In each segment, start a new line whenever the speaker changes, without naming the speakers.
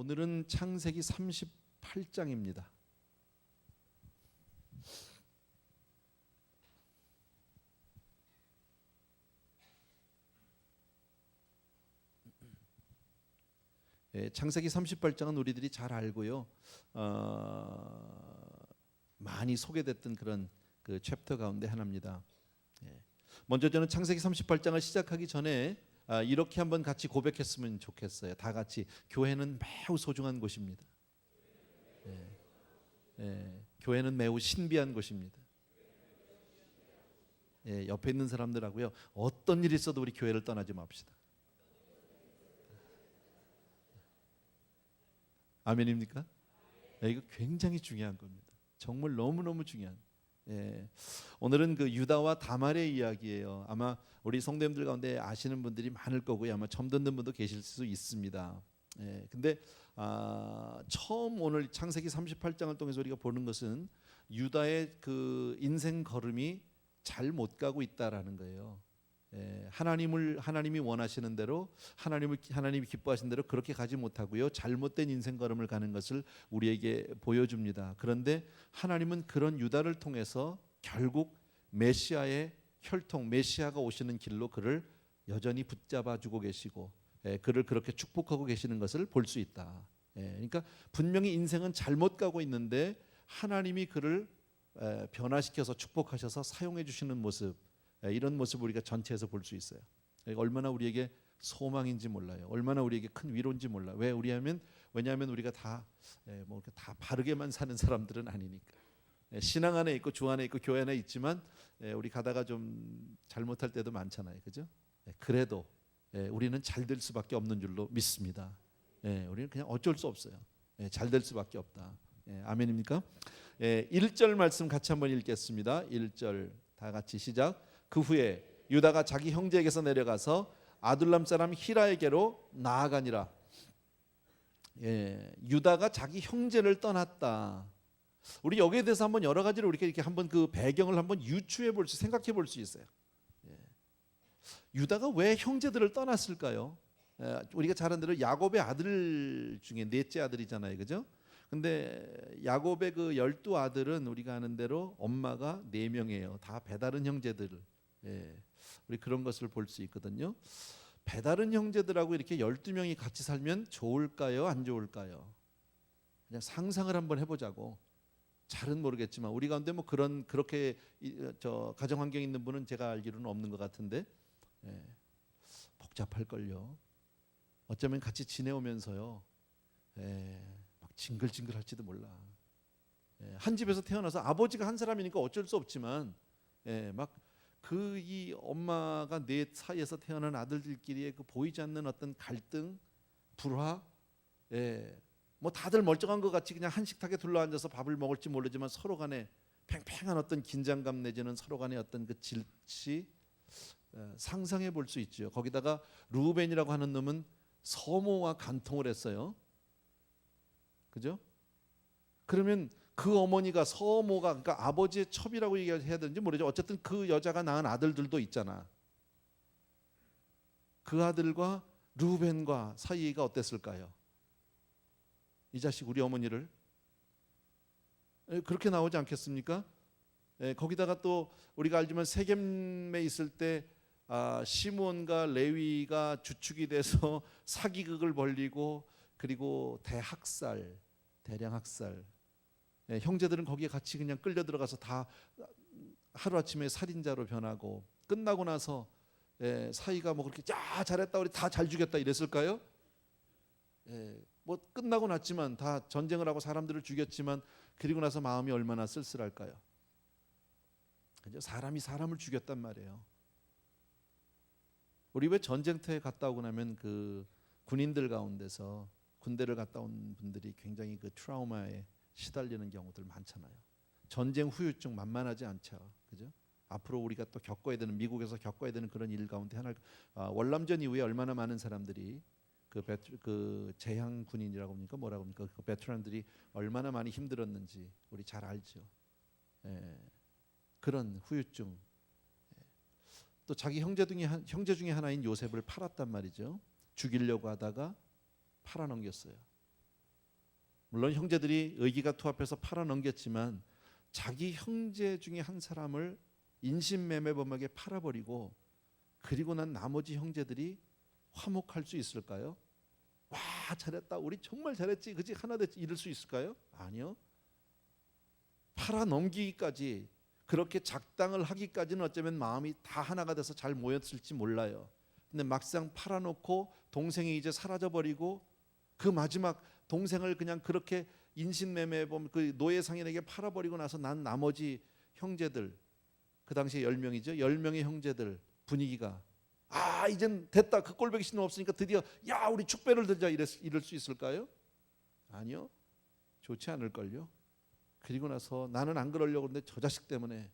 오늘은 창세기 38장입니다. 창세기 38장은 우리들이 잘 알고요. 많이 소개됐던 그런 그 챕터 가운데 하나입니다. 먼저 저는 창세기 38장을 시작하기 전에 이렇게 한번 같이 고백했으면 좋겠어요. 다 같이 교회는 매우 소중한 곳입니다. 교회는 매우 신비한 곳입니다. 옆에 있는 사람들하고요, 어떤 일이 있어도 우리 교회를 떠나지 맙시다. 아멘입니까? 이거 굉장히 중요한 겁니다. 정말 너무너무 중요한. 오늘은 그 유다와 다말의 이야기예요. 아마 우리 성도님들 가운데 아시는 분들이 많을 거고요. 아마 처음 듣는 분도 계실 수 있습니다. 근데 처음 오늘 창세기 38장을 통해서 우리가 보는 것은 유다의 그 인생 걸음이 잘 못 가고 있다라는 거예요. 하나님이 원하시는 대로 하나님이 기뻐하시는 대로 그렇게 가지 못하고요, 잘못된 인생 걸음을 가는 것을 우리에게 보여줍니다. 그런데 하나님은 그런 유다를 통해서 결국 메시아의 혈통, 메시아가 오시는 길로 그를 여전히 붙잡아 주고 계시고 그를 그렇게 축복하고 계시는 것을 볼 수 있다. 그러니까 분명히 인생은 잘못 가고 있는데 하나님이 그를 변화시켜서 축복하셔서 사용해 주시는 모습, 이런 모습을 우리가 전체에서 볼 수 있어요. 얼마나 우리에게 소망인지 몰라요. 얼마나 우리에게 큰 위로인지 몰라. 왜냐하면 우리가 다 바르게만 사는 사람들은 아니니까. 신앙 안에 있고 주 안에 있고 교회 안에 있지만 우리 가다가 좀 잘못할 때도 많잖아요, 그죠? 그래도 우리는 잘 될 수밖에 없는 줄로 믿습니다. 우리는 그냥 어쩔 수 없어요. 잘 될 수밖에 없다. 아멘입니까? 1절 말씀 같이 한번 읽겠습니다. 1절 다 같이 시작. 그 후에 유다가 자기 형제에게서 내려가서 아둘람 사람 히라에게로 나아가니라. 유다가 자기 형제를 떠났다. 우리 여기에 대해서 한번 여러 가지로 이렇게 한번 그 배경을 한번 생각해 볼 수 있어요. 유다가 왜 형제들을 떠났을까요? 우리가 잘 아는 대로 야곱의 아들 중에 넷째 아들이잖아요, 그죠? 근데 야곱의 그 12아들은 우리가 아는 대로 엄마가 4명이에요. 다 배다른 형제들. 우리 그런 것을 볼 수 있거든요. 배다른 형제들하고 이렇게 12명이 같이 살면 좋을까요? 안 좋을까요? 그냥 상상을 한번 해보자고. 잘은 모르겠지만 우리 가운데 뭐 그렇게 가정 환경에 있는 분은 제가 알기로는 없는 것 같은데 복잡할걸요. 어쩌면 같이 지내오면서요, 막 징글징글할지도 몰라. 한 집에서 태어나서 아버지가 한 사람이니까 어쩔 수 없지만 막 이 엄마가 넷 사이에서 태어난 아들들끼리의 그 보이지 않는 어떤 갈등, 불화, 뭐 다들 멀쩡한 것 같이 그냥 한 식탁에 둘러앉아서 밥을 먹을지 모르지만 서로 간에 팽팽한 어떤 긴장감 내지는 서로 간의 어떤 그 질치, 상상해 볼 수 있죠. 거기다가 루벤이라고 하는 놈은 서모와 간통을 했어요. 그죠? 그러면 그 어머니가 서모가, 그러니까 아버지의 첩이라고 얘기해야 되는지 모르죠. 어쨌든 그 여자가 낳은 아들들도 있잖아. 그 아들과 루벤과 사이가 어땠을까요? 이 자식 우리 어머니를 그렇게 나오지 않겠습니까? 거기다가 또 우리가 알지만 세겜에 있을 때 시므온과 레위가 주축이 돼서 사기극을 벌리고 그리고 대량 학살. 형제들은 거기에 같이 그냥 끌려 들어가서 다 하루아침에 살인자로 변하고, 끝나고 나서 사이가 뭐 그렇게 잘했다, 우리 다 잘 죽였다 이랬을까요? 뭐 끝나고 났지만 다 전쟁을 하고 사람들을 죽였지만 그리고 나서 마음이 얼마나 쓸쓸할까요? 사람이 사람을 죽였단 말이에요. 우리 왜 전쟁터에 갔다 오고 나면 그 군인들 가운데서 군대를 갔다 온 분들이 굉장히 그 트라우마에 시달리는 경우들 많잖아요. 전쟁 후유증 만만하지 않죠, 그죠? 앞으로 우리가 또 미국에서 겪어야 되는 그런 일 가운데 하나, 월남전 이후에 얼마나 많은 사람들이 그 재향 군인이라고 합니까? 뭐라고 합니까? 그 베테랑들이 얼마나 많이 힘들었는지 우리 잘 알죠. 그런 후유증. 또 자기 형제 중에 하나인 요셉을 팔았단 말이죠. 죽이려고 하다가 팔아넘겼어요. 물론 형제들이 의기가 투합해서 팔아넘겼지만 자기 형제 중에 한 사람을 인신매매범에게 팔아버리고 그리고 난 나머지 형제들이 화목할 수 있을까요? 와, 잘했다, 우리 정말 잘했지, 그지, 하나 됐지, 이럴 수 있을까요? 아니요. 팔아넘기기까지, 그렇게 작당을 하기까지는 어쩌면 마음이 다 하나가 돼서 잘 모였을지 몰라요. 근데 막상 팔아놓고 동생이 이제 사라져버리고 그 마지막 동생을 그냥 그렇게 인신매매범 그 노예상인에게 팔아버리고 나서 난 나머지 형제들, 그 당시에 10명이죠. 10명의 형제들 분위기가 이젠 됐다, 그 꼴보기 싫은 놈 없으니까 드디어 야 우리 축배를 들자, 이럴 수 있을까요? 아니요. 좋지 않을걸요. 그리고 나서 나는 안 그러려고 했는데 저 자식 때문에,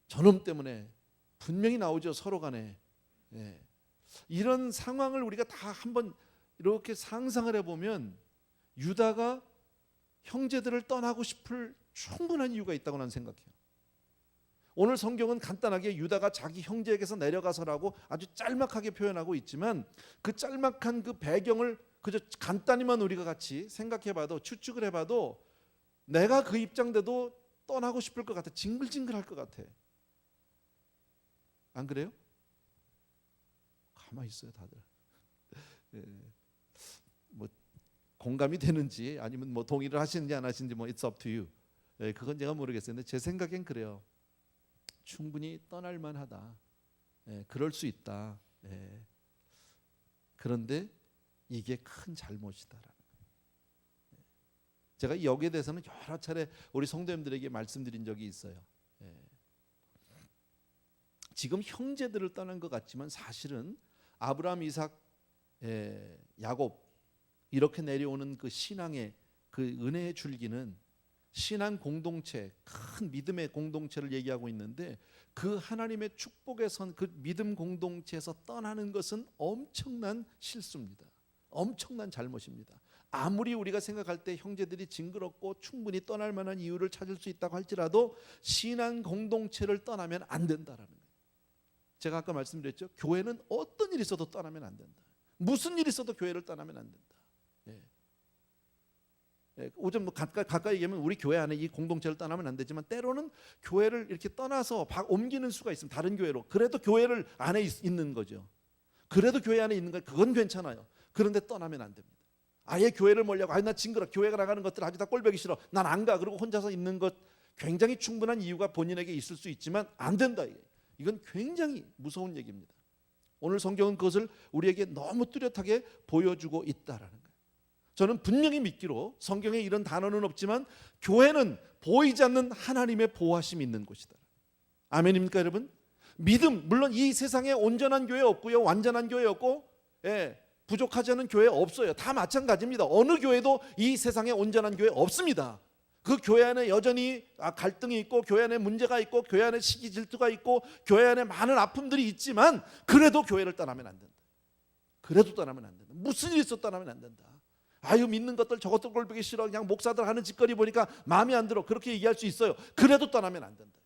저놈 때문에 분명히 나오죠, 서로 간에. 이런 상황을 우리가 다 한번 이렇게 상상을 해보면 유다가 형제들을 떠나고 싶을 충분한 이유가 있다고 나는 생각해요. 오늘 성경은 간단하게 유다가 자기 형제에게서 내려가서라고 아주 짤막하게 표현하고 있지만 그 짤막한 그 배경을 그저 간단히만 우리가 같이 생각해봐도, 추측을 해봐도 내가 그 입장돼도 떠나고 싶을 것 같아. 징글징글할 것 같아. 안 그래요? 가만히 있어요 다들. 뭐 공감이 되는지 아니면 뭐 동의를 하시는지 안 하시는지 뭐 it's up to you. 그건 제가 모르겠어요. 근데 제 생각엔 그래요. 충분히 떠날 만하다. 그럴 수 있다. 그런데 이게 큰 잘못이다라는 거예요. 제가 여기에 대해서는 여러 차례 우리 성도님들에게 말씀드린 적이 있어요. 지금 형제들을 떠난 것 같지만 사실은 아브라함, 이삭, 야곱 이렇게 내려오는 그 신앙의 그 은혜의 줄기는 신앙 공동체, 큰 믿음의 공동체를 얘기하고 있는데 그 하나님의 축복의 선, 그 믿음 공동체에서 떠나는 것은 엄청난 실수입니다. 엄청난 잘못입니다. 아무리 우리가 생각할 때 형제들이 징그럽고 충분히 떠날 만한 이유를 찾을 수 있다고 할지라도 신앙 공동체를 떠나면 안 된다라는 거예요. 제가 아까 말씀드렸죠. 교회는 어떤 일이 있어도 떠나면 안 된다. 무슨 일이 있어도 교회를 떠나면 안 된다. 오전 뭐 가까이 얘기하면 우리 교회 안에 이 공동체를 떠나면 안 되지만 때로는 교회를 이렇게 떠나서 옮기는 수가 있습니다. 다른 교회로. 그래도 교회를 안에 있는 거죠. 그래도 교회 안에 있는 거 그건 괜찮아요. 그런데 떠나면 안 됩니다. 아예 교회를 멀려고 나 징그러, 교회가 나가는 것들 아주 다 꼴보기 싫어, 난 안 가, 그리고 혼자서 있는 것 굉장히 충분한 이유가 본인에게 있을 수 있지만 안 된다. 이건 굉장히 무서운 얘기입니다. 오늘 성경은 그것을 우리에게 너무 뚜렷하게 보여주고 있다라는 거예요. 저는 분명히 믿기로 성경에 이런 단어는 없지만 교회는 보이지 않는 하나님의 보호하심이 있는 곳이다. 아멘입니까 여러분? 믿음, 물론 이 세상에 온전한 교회 없고요, 완전한 교회 없고, 부족하지 않은 교회 없어요. 다 마찬가지입니다. 어느 교회도 이 세상에 온전한 교회 없습니다. 그 교회 안에 여전히 갈등이 있고, 교회 안에 문제가 있고, 교회 안에 시기 질투가 있고, 교회 안에 많은 아픔들이 있지만 그래도 교회를 떠나면 안 된다. 그래도 떠나면 안 된다. 무슨 일이 있어 떠나면 안 된다. 아유 믿는 것들 저것들 꼴보기 싫어, 그냥 목사들 하는 짓거리 보니까 마음에 안 들어, 그렇게 얘기할 수 있어요. 그래도 떠나면 안 된다.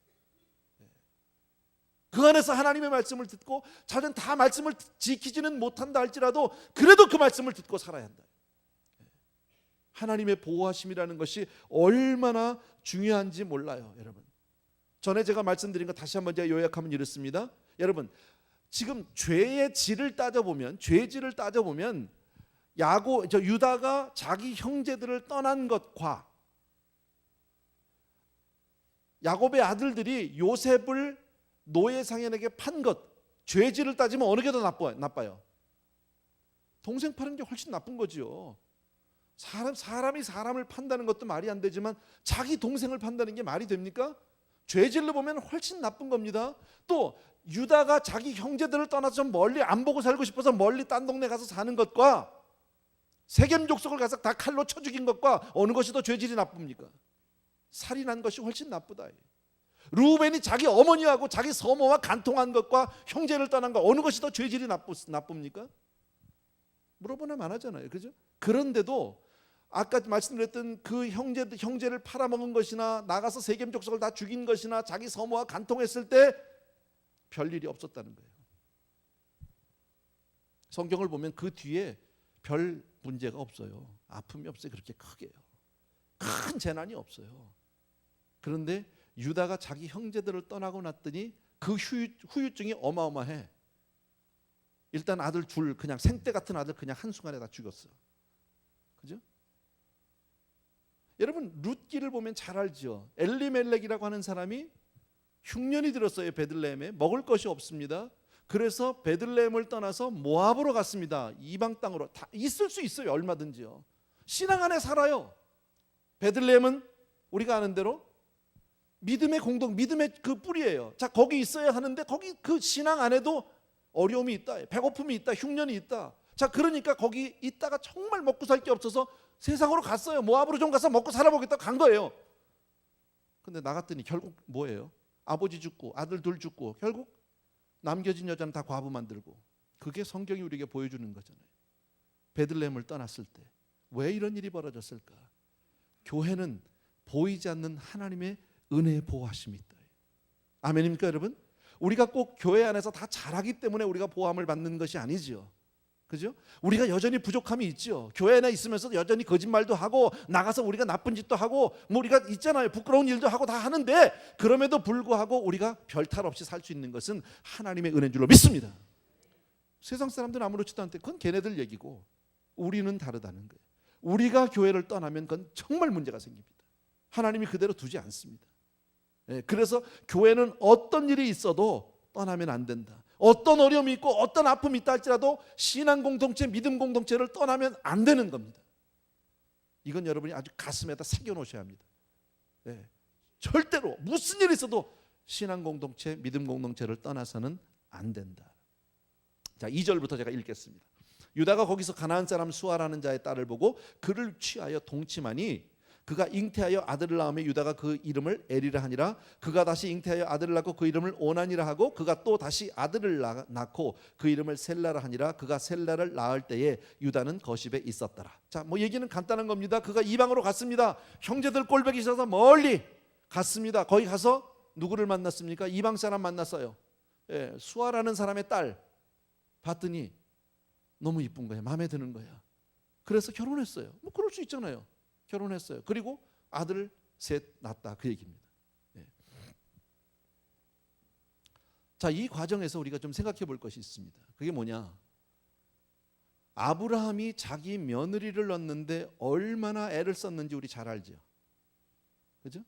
그 안에서 하나님의 말씀을 듣고 자기는 다 말씀을 지키지는 못한다 할지라도 그래도 그 말씀을 듣고 살아야 한다. 하나님의 보호하심이라는 것이 얼마나 중요한지 몰라요 여러분. 전에 제가 말씀드린 거 다시 한번 제가 요약하면 이렇습니다. 여러분 지금 죄의 질을 따져보면, 죄질을 따져보면 유다가 자기 형제들을 떠난 것과 야곱의 아들들이 요셉을 노예상인에게 판 것, 죄질을 따지면 어느 게 더 나빠요? 동생 파는 게 훨씬 나쁜 거지요. 사람이 사람을 판다는 것도 말이 안 되지만 자기 동생을 판다는 게 말이 됩니까? 죄질로 보면 훨씬 나쁜 겁니다. 또 유다가 자기 형제들을 떠나서 좀 멀리 안 보고 살고 싶어서 멀리 딴 동네 가서 사는 것과 세겜 족속을 가서 다 칼로 쳐 죽인 것과 어느 것이 더 죄질이 나쁩니까? 살인한 것이 훨씬 나쁘다. 루벤이 자기 어머니하고 자기 서모와 간통한 것과 형제를 떠난 것, 어느 것이 더 죄질이 나쁩니까? 물어보면 안 하잖아요. 그죠? 그런데도 아까 말씀드렸던 그 형제를 팔아먹은 것이나 나가서 세겜 족속을 다 죽인 것이나 자기 서모와 간통했을 때 별일이 없었다는 거예요. 성경을 보면 그 뒤에 별 문제가 없어요. 아픔이 없어요. 그렇게 크게요. 큰 재난이 없어요. 그런데 유다가 자기 형제들을 떠나고 났더니 그 후유증이 어마어마해. 일단 아들 둘, 그냥 생떼 같은 아들 그냥 한순간에 다 죽였어. 그죠? 여러분 룻기를 보면 잘 알죠. 엘리멜렉이라고 하는 사람이 흉년이 들었어요. 베들레헴에 먹을 것이 없습니다. 그래서 베들레헴을 떠나서 모압으로 갔습니다. 이방 땅으로. 다 있을 수 있어요. 얼마든지요. 신앙 안에 살아요. 베들레헴은 우리가 아는 대로 믿음의 믿음의 그 뿌리예요. 자, 거기 있어야 하는데 거기 그 신앙 안에도 어려움이 있다. 배고픔이 있다. 흉년이 있다. 자, 그러니까 거기 있다가 정말 먹고 살 게 없어서 세상으로 갔어요. 모압으로 좀 가서 먹고 살아보겠다 간 거예요. 근데 나갔더니 결국 뭐예요? 아버지 죽고 아들 둘 죽고 결국 남겨진 여자는 다 과부 만들고. 그게 성경이 우리에게 보여주는 거잖아요. 베들레헴을 떠났을 때 왜 이런 일이 벌어졌을까? 교회는 보이지 않는 하나님의 은혜의 보호하심이 있다. 아멘입니까 여러분? 우리가 꼭 교회 안에서 다 잘하기 때문에 우리가 보호함을 받는 것이 아니지요. 그죠? 우리가 여전히 부족함이 있죠. 교회 안에 있으면서 여전히 거짓말도 하고 나가서 우리가 나쁜 짓도 하고 뭐 우리가 있잖아요. 부끄러운 일도 하고 다 하는데 그럼에도 불구하고 우리가 별탈 없이 살 수 있는 것은 하나님의 은혜인 줄로 믿습니다. 세상 사람들은 아무렇지도 않대. 그건 걔네들 얘기고 우리는 다르다는 거예요. 우리가 교회를 떠나면 그건 정말 문제가 생깁니다. 하나님이 그대로 두지 않습니다. 그래서 교회는 어떤 일이 있어도 떠나면 안 된다. 어떤 어려움이 있고 어떤 아픔이 있다 할지라도 신앙 공동체, 믿음 공동체를 떠나면 안 되는 겁니다. 이건 여러분이 아주 가슴에다 새겨 놓으셔야 합니다. 절대로 무슨 일이 있어도 신앙 공동체, 믿음 공동체를 떠나서는 안 된다. 자, 2절부터 제가 읽겠습니다. 유다가 거기서 가나안 사람 수아라는 자의 딸을 보고 그를 취하여 동침하니 그가 잉태하여 아들을 낳으며 유다가 그 이름을 에리라 하니라. 그가 다시 잉태하여 아들을 낳고 그 이름을 오난이라 하고 그가 또 다시 아들을 낳고 그 이름을 셀라라 하니라. 그가 셀라를 낳을 때에 유다는 거십에 있었더라. 자, 뭐 얘기는 간단한 겁니다. 그가 이방으로 갔습니다. 형제들 꼴보기 싫어서 멀리 갔습니다. 거기 가서 누구를 만났습니까? 이방 사람 만났어요. 수아라는 사람의 딸 봤더니 너무 이쁜 거야. 마음에 드는 거야. 그래서 결혼했어요. 뭐 그럴 수 있잖아요. 결혼했어요. 그리고 아들을 셋 낳았다. 그 얘기입니다. 자, 이 과정에서 우리가 좀 생각해 볼 것이 있습니다. 그게 뭐냐? 아브라함이 자기 며느리를 얻는데 얼마나 애를 썼는지 우리 잘 알죠. 그죠?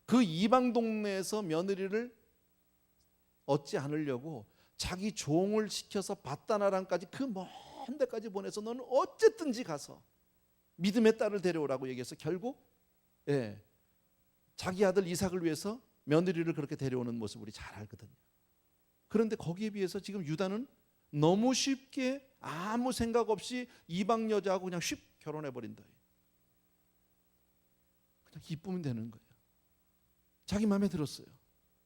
그 이방 동네에서 며느리를 얻지 않으려고 자기 종을 시켜서 밧다나람까지 그 먼 데까지 보내서 너는 어쨌든지 가서 믿음의 딸을 데려오라고 얘기해서 결국 자기 아들 이삭을 위해서 며느리를 그렇게 데려오는 모습 우리 잘 알거든요. 그런데 거기에 비해서 지금 유다는 너무 쉽게 아무 생각 없이 이방 여자하고 그냥 쉽게 결혼해버린다. 그냥 기쁘면 되는 거예요. 자기 마음에 들었어요.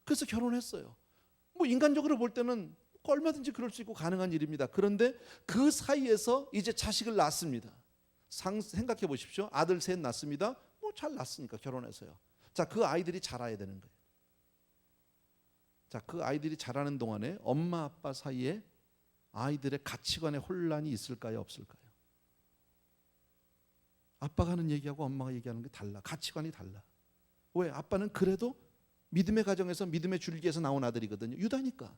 그래서 결혼했어요. 뭐 인간적으로 볼 때는 얼마든지 그럴 수 있고 가능한 일입니다. 그런데 그 사이에서 이제 자식을 낳습니다. 생각해 보십시오. 아들 셋 낳습니다. 뭐 잘 낳았으니까 결혼해서요. 자, 그 아이들이 자라야 되는 거예요. 자, 그 아이들이 자라는 동안에 엄마 아빠 사이에 아이들의 가치관의 혼란이 있을까요, 없을까요? 아빠가 하는 얘기하고 엄마가 얘기하는 게 달라. 가치관이 달라. 왜? 아빠는 그래도 믿음의 가정에서 믿음의 줄기에서 나온 아들이거든요. 유다니까.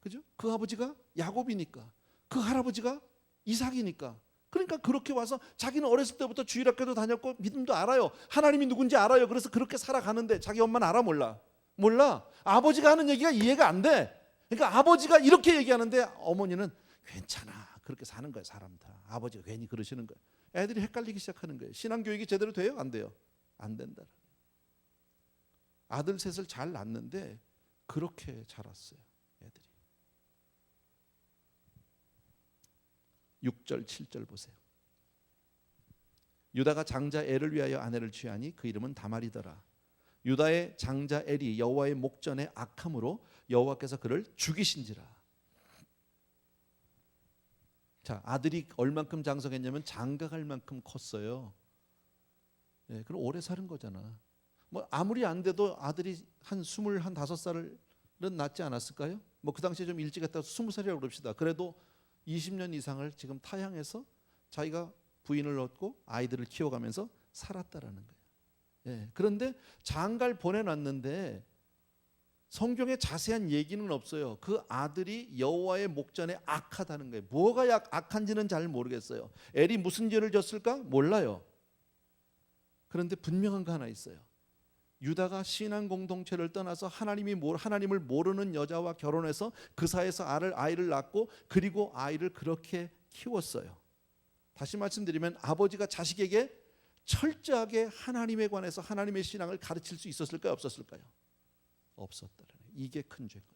그죠? 그 아버지가 야곱이니까. 그 할아버지가 이삭이니까. 그러니까 그렇게 와서 자기는 어렸을 때부터 주일학교도 다녔고 믿음도 알아요. 하나님이 누군지 알아요. 그래서 그렇게 살아가는데 자기 엄마는 알아 몰라? 몰라. 아버지가 하는 얘기가 이해가 안 돼. 그러니까 아버지가 이렇게 얘기하는데 어머니는 괜찮아. 그렇게 사는 거야 사람 다. 아버지가 괜히 그러시는 거야. 애들이 헷갈리기 시작하는 거예요. 신앙교육이 제대로 돼요? 안 돼요? 안 된다. 아들 셋을 잘 낳는데 그렇게 자랐어요. 애들이. 6절 7절 보세요. 유다가 장자 엘을 위하여 아내를 취하니 그 이름은 다말이더라. 유다의 장자 엘이 여호와의 목전에 악함으로 여호와께서 그를 죽이신지라. 자, 아들이 얼만큼 장성했냐면 장가갈 만큼 컸어요. 그럼 오래 사는 거잖아. 뭐 아무리 안 돼도 아들이 한 25살은 낳지 않았을까요? 뭐 그 당시에 좀 일찍 했다고 20살이라고 그럽시다. 그래도 20년 이상을 지금 타향해서 자기가 부인을 얻고 아이들을 키워가면서 살았다라는 거예요. 예, 그런데 장가를 보내놨는데 성경에 자세한 얘기는 없어요. 그 아들이 여호와의 목전에 악하다는 거예요. 뭐가 악한지는 잘 모르겠어요. 엘이 무슨 죄를 졌을까? 몰라요. 그런데 분명한 거 하나 있어요. 유다가 신앙 공동체를 떠나서 하나님을 모르는 여자와 결혼해서 그 사이에서 아이를 낳고 그리고 아이를 그렇게 키웠어요. 다시 말씀드리면 아버지가 자식에게 철저하게 하나님에 관해서 하나님의 신앙을 가르칠 수 있었을까요? 없었을까요? 없었다는 거예요. 이게 큰 죄거든.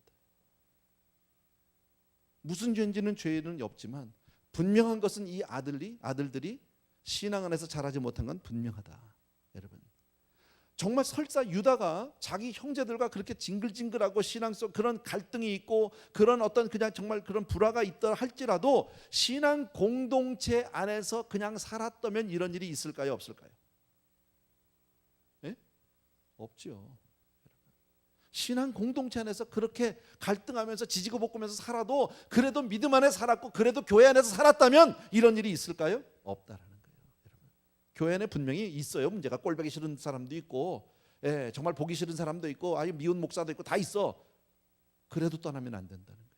무슨 죄인지는 죄는 없지만 분명한 것은 이 아들들이 신앙 안에서 자라지 못한 건 분명하다. 여러분, 정말 설사 유다가 자기 형제들과 그렇게 징글징글하고 신앙 속 그런 갈등이 있고 그런 어떤 그냥 정말 그런 불화가 있다 할지라도 신앙 공동체 안에서 그냥 살았다면 이런 일이 있을까요? 없을까요? 예? 없죠. 신앙 공동체 안에서 그렇게 갈등하면서 지지고 볶으면서 살아도 그래도 믿음 안에 살았고 그래도 교회 안에서 살았다면 이런 일이 있을까요? 없다라는 거예요. 여러분, 교회 안에 분명히 있어요. 문제가 꼴보기 싫은 사람도 있고, 예, 정말 보기 싫은 사람도 있고, 아유 미운 목사도 있고 다 있어. 그래도 떠나면 안 된다는 거예요.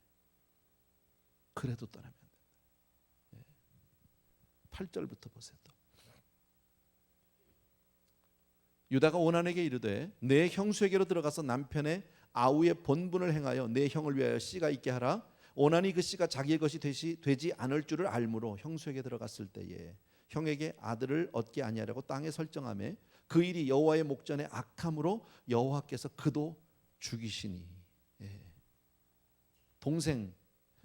그래도 떠나면 안 된다. 예. 8절부터 보세요. 또. 유다가 오난에게 이르되 내 형수에게로 들어가서 남편의 아우의 본분을 행하여 내 형을 위하여 씨가 있게 하라. 오난이 그 씨가 자기의 것이 되지 않을 줄을 알므로 형수에게 들어갔을 때에 형에게 아들을 얻게 아니하려고 땅에 설정하매 그 일이 여호와의 목전에 악함으로 여호와께서 그도 죽이시니. 예. 동생,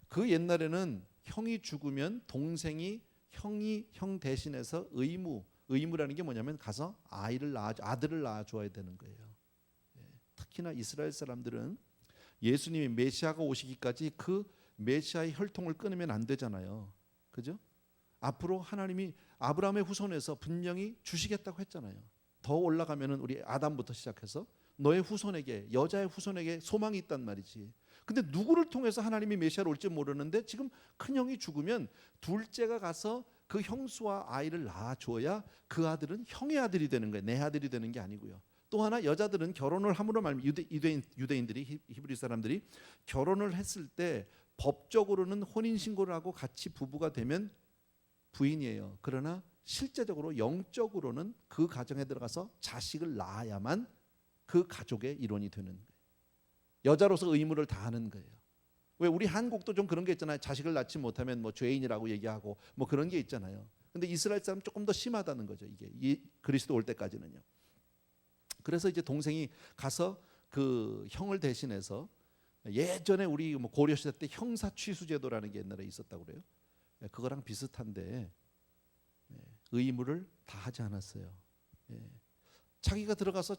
그 옛날에는 형이 죽으면 동생이 형 대신해서 의무라는 게 뭐냐면 가서 아들을 낳아줘야 되는 거예요. 특히나 이스라엘 사람들은 예수님이 메시아가 오시기까지 그 메시아의 혈통을 끊으면 안 되잖아요. 그죠? 앞으로 하나님이 아브라함의 후손에서 분명히 주시겠다고 했잖아요. 더 올라가면은 우리 아담부터 시작해서 너의 후손에게, 여자의 후손에게 소망이 있단 말이지. 근데 누구를 통해서 하나님이 메시아로 올지 모르는데 지금 큰형이 죽으면 둘째가 가서 그 형수와 아이를 낳아줘야 그 아들은 형의 아들이 되는 거예요. 내 아들이 되는 게 아니고요. 또 하나 여자들은 결혼을 함으로 말하면 유대인들이 히브리 사람들이 결혼을 했을 때 법적으로는 혼인 신고를 하고 같이 부부가 되면 부인이에요. 그러나 실제적으로 영적으로는 그 가정에 들어가서 자식을 낳아야만 그 가족의 일원이 되는 거예요. 여자로서 의무를 다하는 거예요. 왜 우리 한국도 좀 그런 게 있잖아요. 자식을 낳지 못하면 뭐 죄인이라고 얘기하고 뭐 그런 게 있잖아요. 근데 이스라엘 사람 조금 더 심하다는 거죠. 이게 이 그리스도 올 때까지는요. 그래서 이제 동생이 가서 그 형을 대신해서 예전에 우리 뭐 고려 시대 때 형사 취수 제도라는 게 옛날에 있었다고 그래요. 그거랑 비슷한데 의무를 다 하지 않았어요. 자기가 들어가서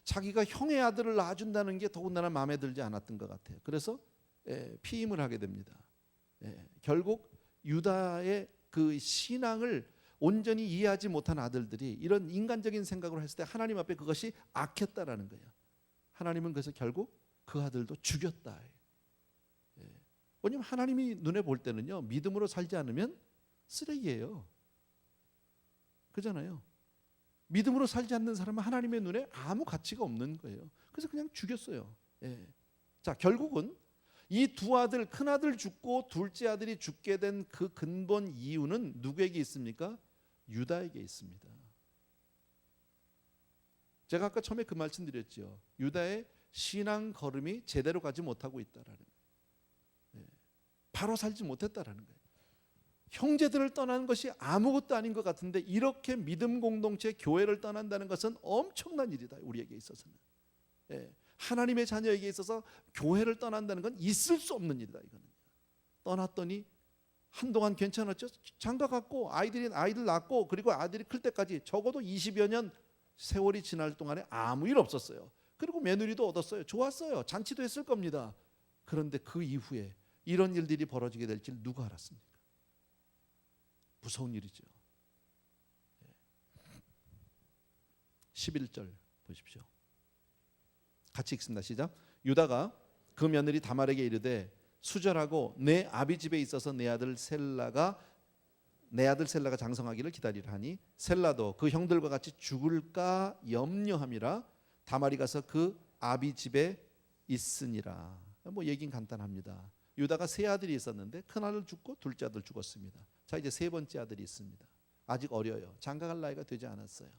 자기가 형의 아들을 낳아준다는 게 더군다나 마음에 들지 않았던 것 같아요. 그래서 피임을 하게 됩니다. 결국 유다의 그 신앙을 온전히 이해하지 못한 아들들이 이런 인간적인 생각으로 했을 때 하나님 앞에 그것이 악했다라는 거예요. 하나님은 그래서 결국 그 아들도 죽였다. 왜냐하면 하나님이 눈에 볼 때는요, 믿음으로 살지 않으면 쓰레기예요. 그잖아요. 믿음으로 살지 않는 사람은 하나님의 눈에 아무 가치가 없는 거예요. 그래서 그냥 죽였어요. 자, 결국은 이 두 아들, 큰 아들 죽고 둘째 아들이 죽게 된 그 근본 이유는 누구에게 있습니까? 유다에게 있습니다. 제가 아까 처음에 그 말씀 드렸죠. 유다의 신앙 걸음이 제대로 가지 못하고 있다라는 거예요. 바로 살지 못했다라는 거예요. 형제들을 떠나는 것이 아무것도 아닌 것 같은데 이렇게 믿음 공동체 교회를 떠난다는 것은 엄청난 일이다. 우리에게 있어서는. 하나님의 자녀에게 있어서 교회를 떠난다는 건 있을 수 없는 일이다. 이거는. 떠났더니 한동안 괜찮았죠. 장가 갔고 아이들 낳고 그리고 아들이 클 때까지 적어도 20여 년 세월이 지날 동안에 아무 일 없었어요. 그리고 며느리도 얻었어요. 좋았어요. 잔치도 했을 겁니다. 그런데 그 이후에 이런 일들이 벌어지게 될 줄 누가 알았습니까? 무서운 일이죠. 11절 보십시오. 같이 읽습니다. 시작. 유다가 그 며느리 다말에게 이르되 수절하고 내 아비 집에 있어서 내 아들 셀라가 내 아들 셀라가 장성하기를 기다리라 하니 셀라도 그 형들과 같이 죽을까 염려함이라 다말이 가서 그 아비 집에 있으니라. 뭐 얘기는 간단합니다. 유다가 세 아들이 있었는데 큰 아들 죽고 둘째 아들 죽었습니다. 자, 이제 세 번째 아들이 있습니다. 아직 어려요. 장가갈 나이가 되지 않았어요.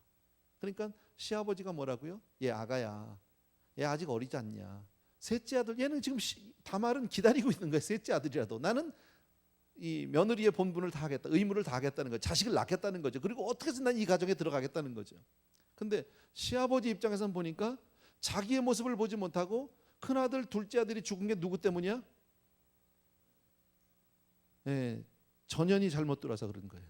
그러니까 시아버지가 뭐라고요? 얘 아가야, 얘 아직 어리지 않냐. 셋째 아들, 얘는 지금 다말은 기다리고 있는 거예요. 셋째 아들이라도 나는 이 며느리의 본분을 다 하겠다, 의무를 다 하겠다는 거죠. 자식을 낳겠다는 거죠. 그리고 어떻게 해서 난 이 가정에 들어가겠다는 거죠. 근데 시아버지 입장에서는 보니까 자기의 모습을 보지 못하고 큰아들 둘째 아들이 죽은 게 누구 때문이야? 전현이 잘못 들어서 그런 거예요.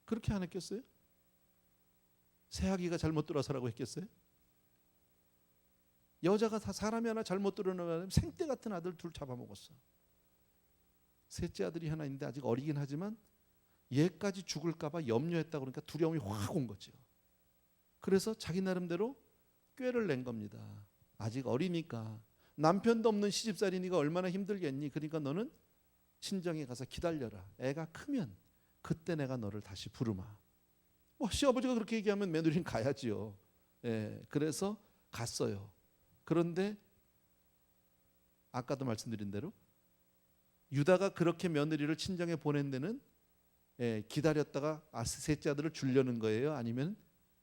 그렇게 안 했겠어요? 새아기가 잘못 들어서라고 했겠어요? 여자가 다 사람이 하나 잘못 들어놓으면 생떼 같은 아들 둘 잡아먹었어. 셋째 아들이 하나 있는데 아직 어리긴 하지만 얘까지 죽을까 봐 염려했다 그러니까 두려움이 확 온 거죠. 그래서 자기 나름대로 꾀를 낸 겁니다. 아직 어리니까 남편도 없는 시집살이니까 얼마나 힘들겠니? 그러니까 너는 친정에 가서 기다려라. 애가 크면 그때 내가 너를 다시 부르마. 시아버지가 그렇게 얘기하면 며느리는 가야지요. 그래서 갔어요. 그런데 아까도 말씀드린 대로 유다가 그렇게 며느리를 친정에 보낸 데는 기다렸다가 셋째 아들을 주려는 거예요? 아니면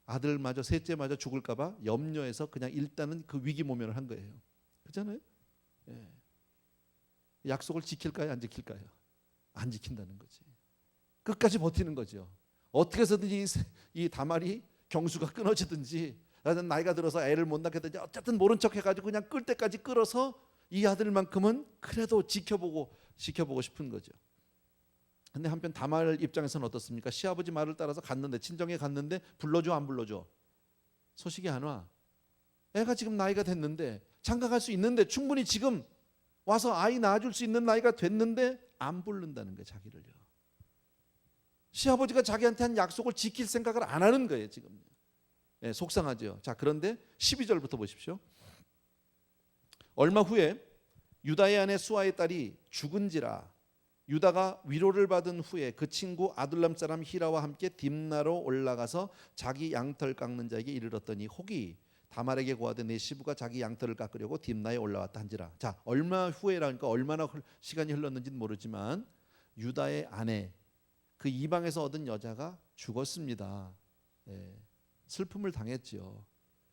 아들마저 셋째마저 죽을까 봐 염려해서 그냥 일단은 그 위기 모면을 한 거예요. 그렇잖아요? 약속을 지킬까요? 안 지킬까요? 안 지킨다는 거지. 끝까지 버티는 거죠. 어떻게 해서든지 이 다말이 경수가 끊어지든지 나이가 들어서 애를 못 낳겠든지 어쨌든 모른 척 해가지고 그냥 끌 때까지 끌어서 이 아들만큼은 그래도 지켜보고 싶은 거죠. 근데 한편 다말 입장에서는 어떻습니까? 시아버지 말을 따라서 갔는데 친정에 갔는데 불러줘 안 불러줘? 소식이 안 와. 애가 지금 나이가 됐는데 장가갈 수 있는데 충분히 지금 와서 아이 낳아줄 수 있는 나이가 됐는데 안 부른다는 거예요. 자기를요. 시아버지가 자기한테 한 약속을 지킬 생각을 안 하는 거예요. 지금. 속상하죠. 자, 그런데 12절부터 보십시오. 얼마 후에 유다의 아내 수아의 딸이 죽은지라 유다가 위로를 받은 후에 그 친구 아둘람 사람 히라와 함께 딥나로 올라가서 자기 양털 깎는 자에게 이르렀더니 혹이 다말에게 고하되 내 시부가 자기 양털을 깎으려고 딥나에 올라왔다 한지라. 자, 얼마 후에라니까 얼마나 시간이 흘렀는지는 모르지만 유다의 아내 그 이방에서 얻은 여자가 죽었습니다. 슬픔을 당했지요.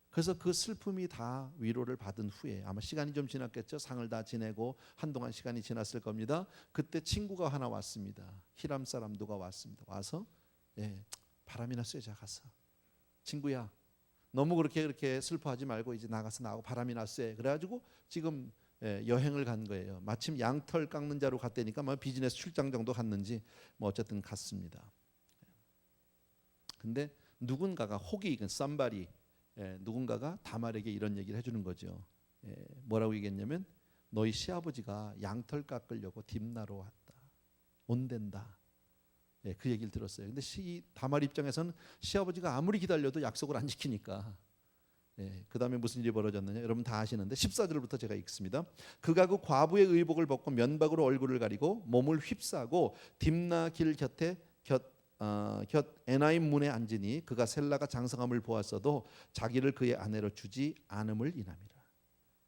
그래서 그 슬픔이 다 위로를 받은 후에 아마 시간이 좀 지났겠죠. 상을 다 지내고 한동안 시간이 지났을 겁니다. 그때 친구가 하나 왔습니다. 히람 사람 누가 왔습니다. 와서 바람이나 쐬자 가서. 친구야, 너무 그렇게 슬퍼하지 말고 이제 나가서 나하고 바람이나 쐬. 그래가지고 지금 여행을 간 거예요. 마침 양털 깎는 자로 갔다니까 뭐 비즈니스 출장 정도 갔는지 뭐 어쨌든 갔습니다. 근데 누군가가 혹이 썸바리 누군가가 다말에게 이런 얘기를 해주는 거죠. 뭐라고 얘기했냐면 너희 시아버지가 양털 깎으려고 딥나로 왔다. 온댄다. 그 얘기를 들었어요. 근데 다말 입장에서는 시아버지가 아무리 기다려도 약속을 안 지키니까 그 다음에 무슨 일이 벌어졌느냐 여러분 다 아시는데 14절부터 제가 읽습니다. 그가 그 과부의 의복을 벗고 면박으로 얼굴을 가리고 몸을 휩싸고 딥나 길 곁에 곁 에나임 문에 앉으니 그가 셀라가 장성함을 보았어도 자기를 그의 아내로 주지 않음을 인함이라.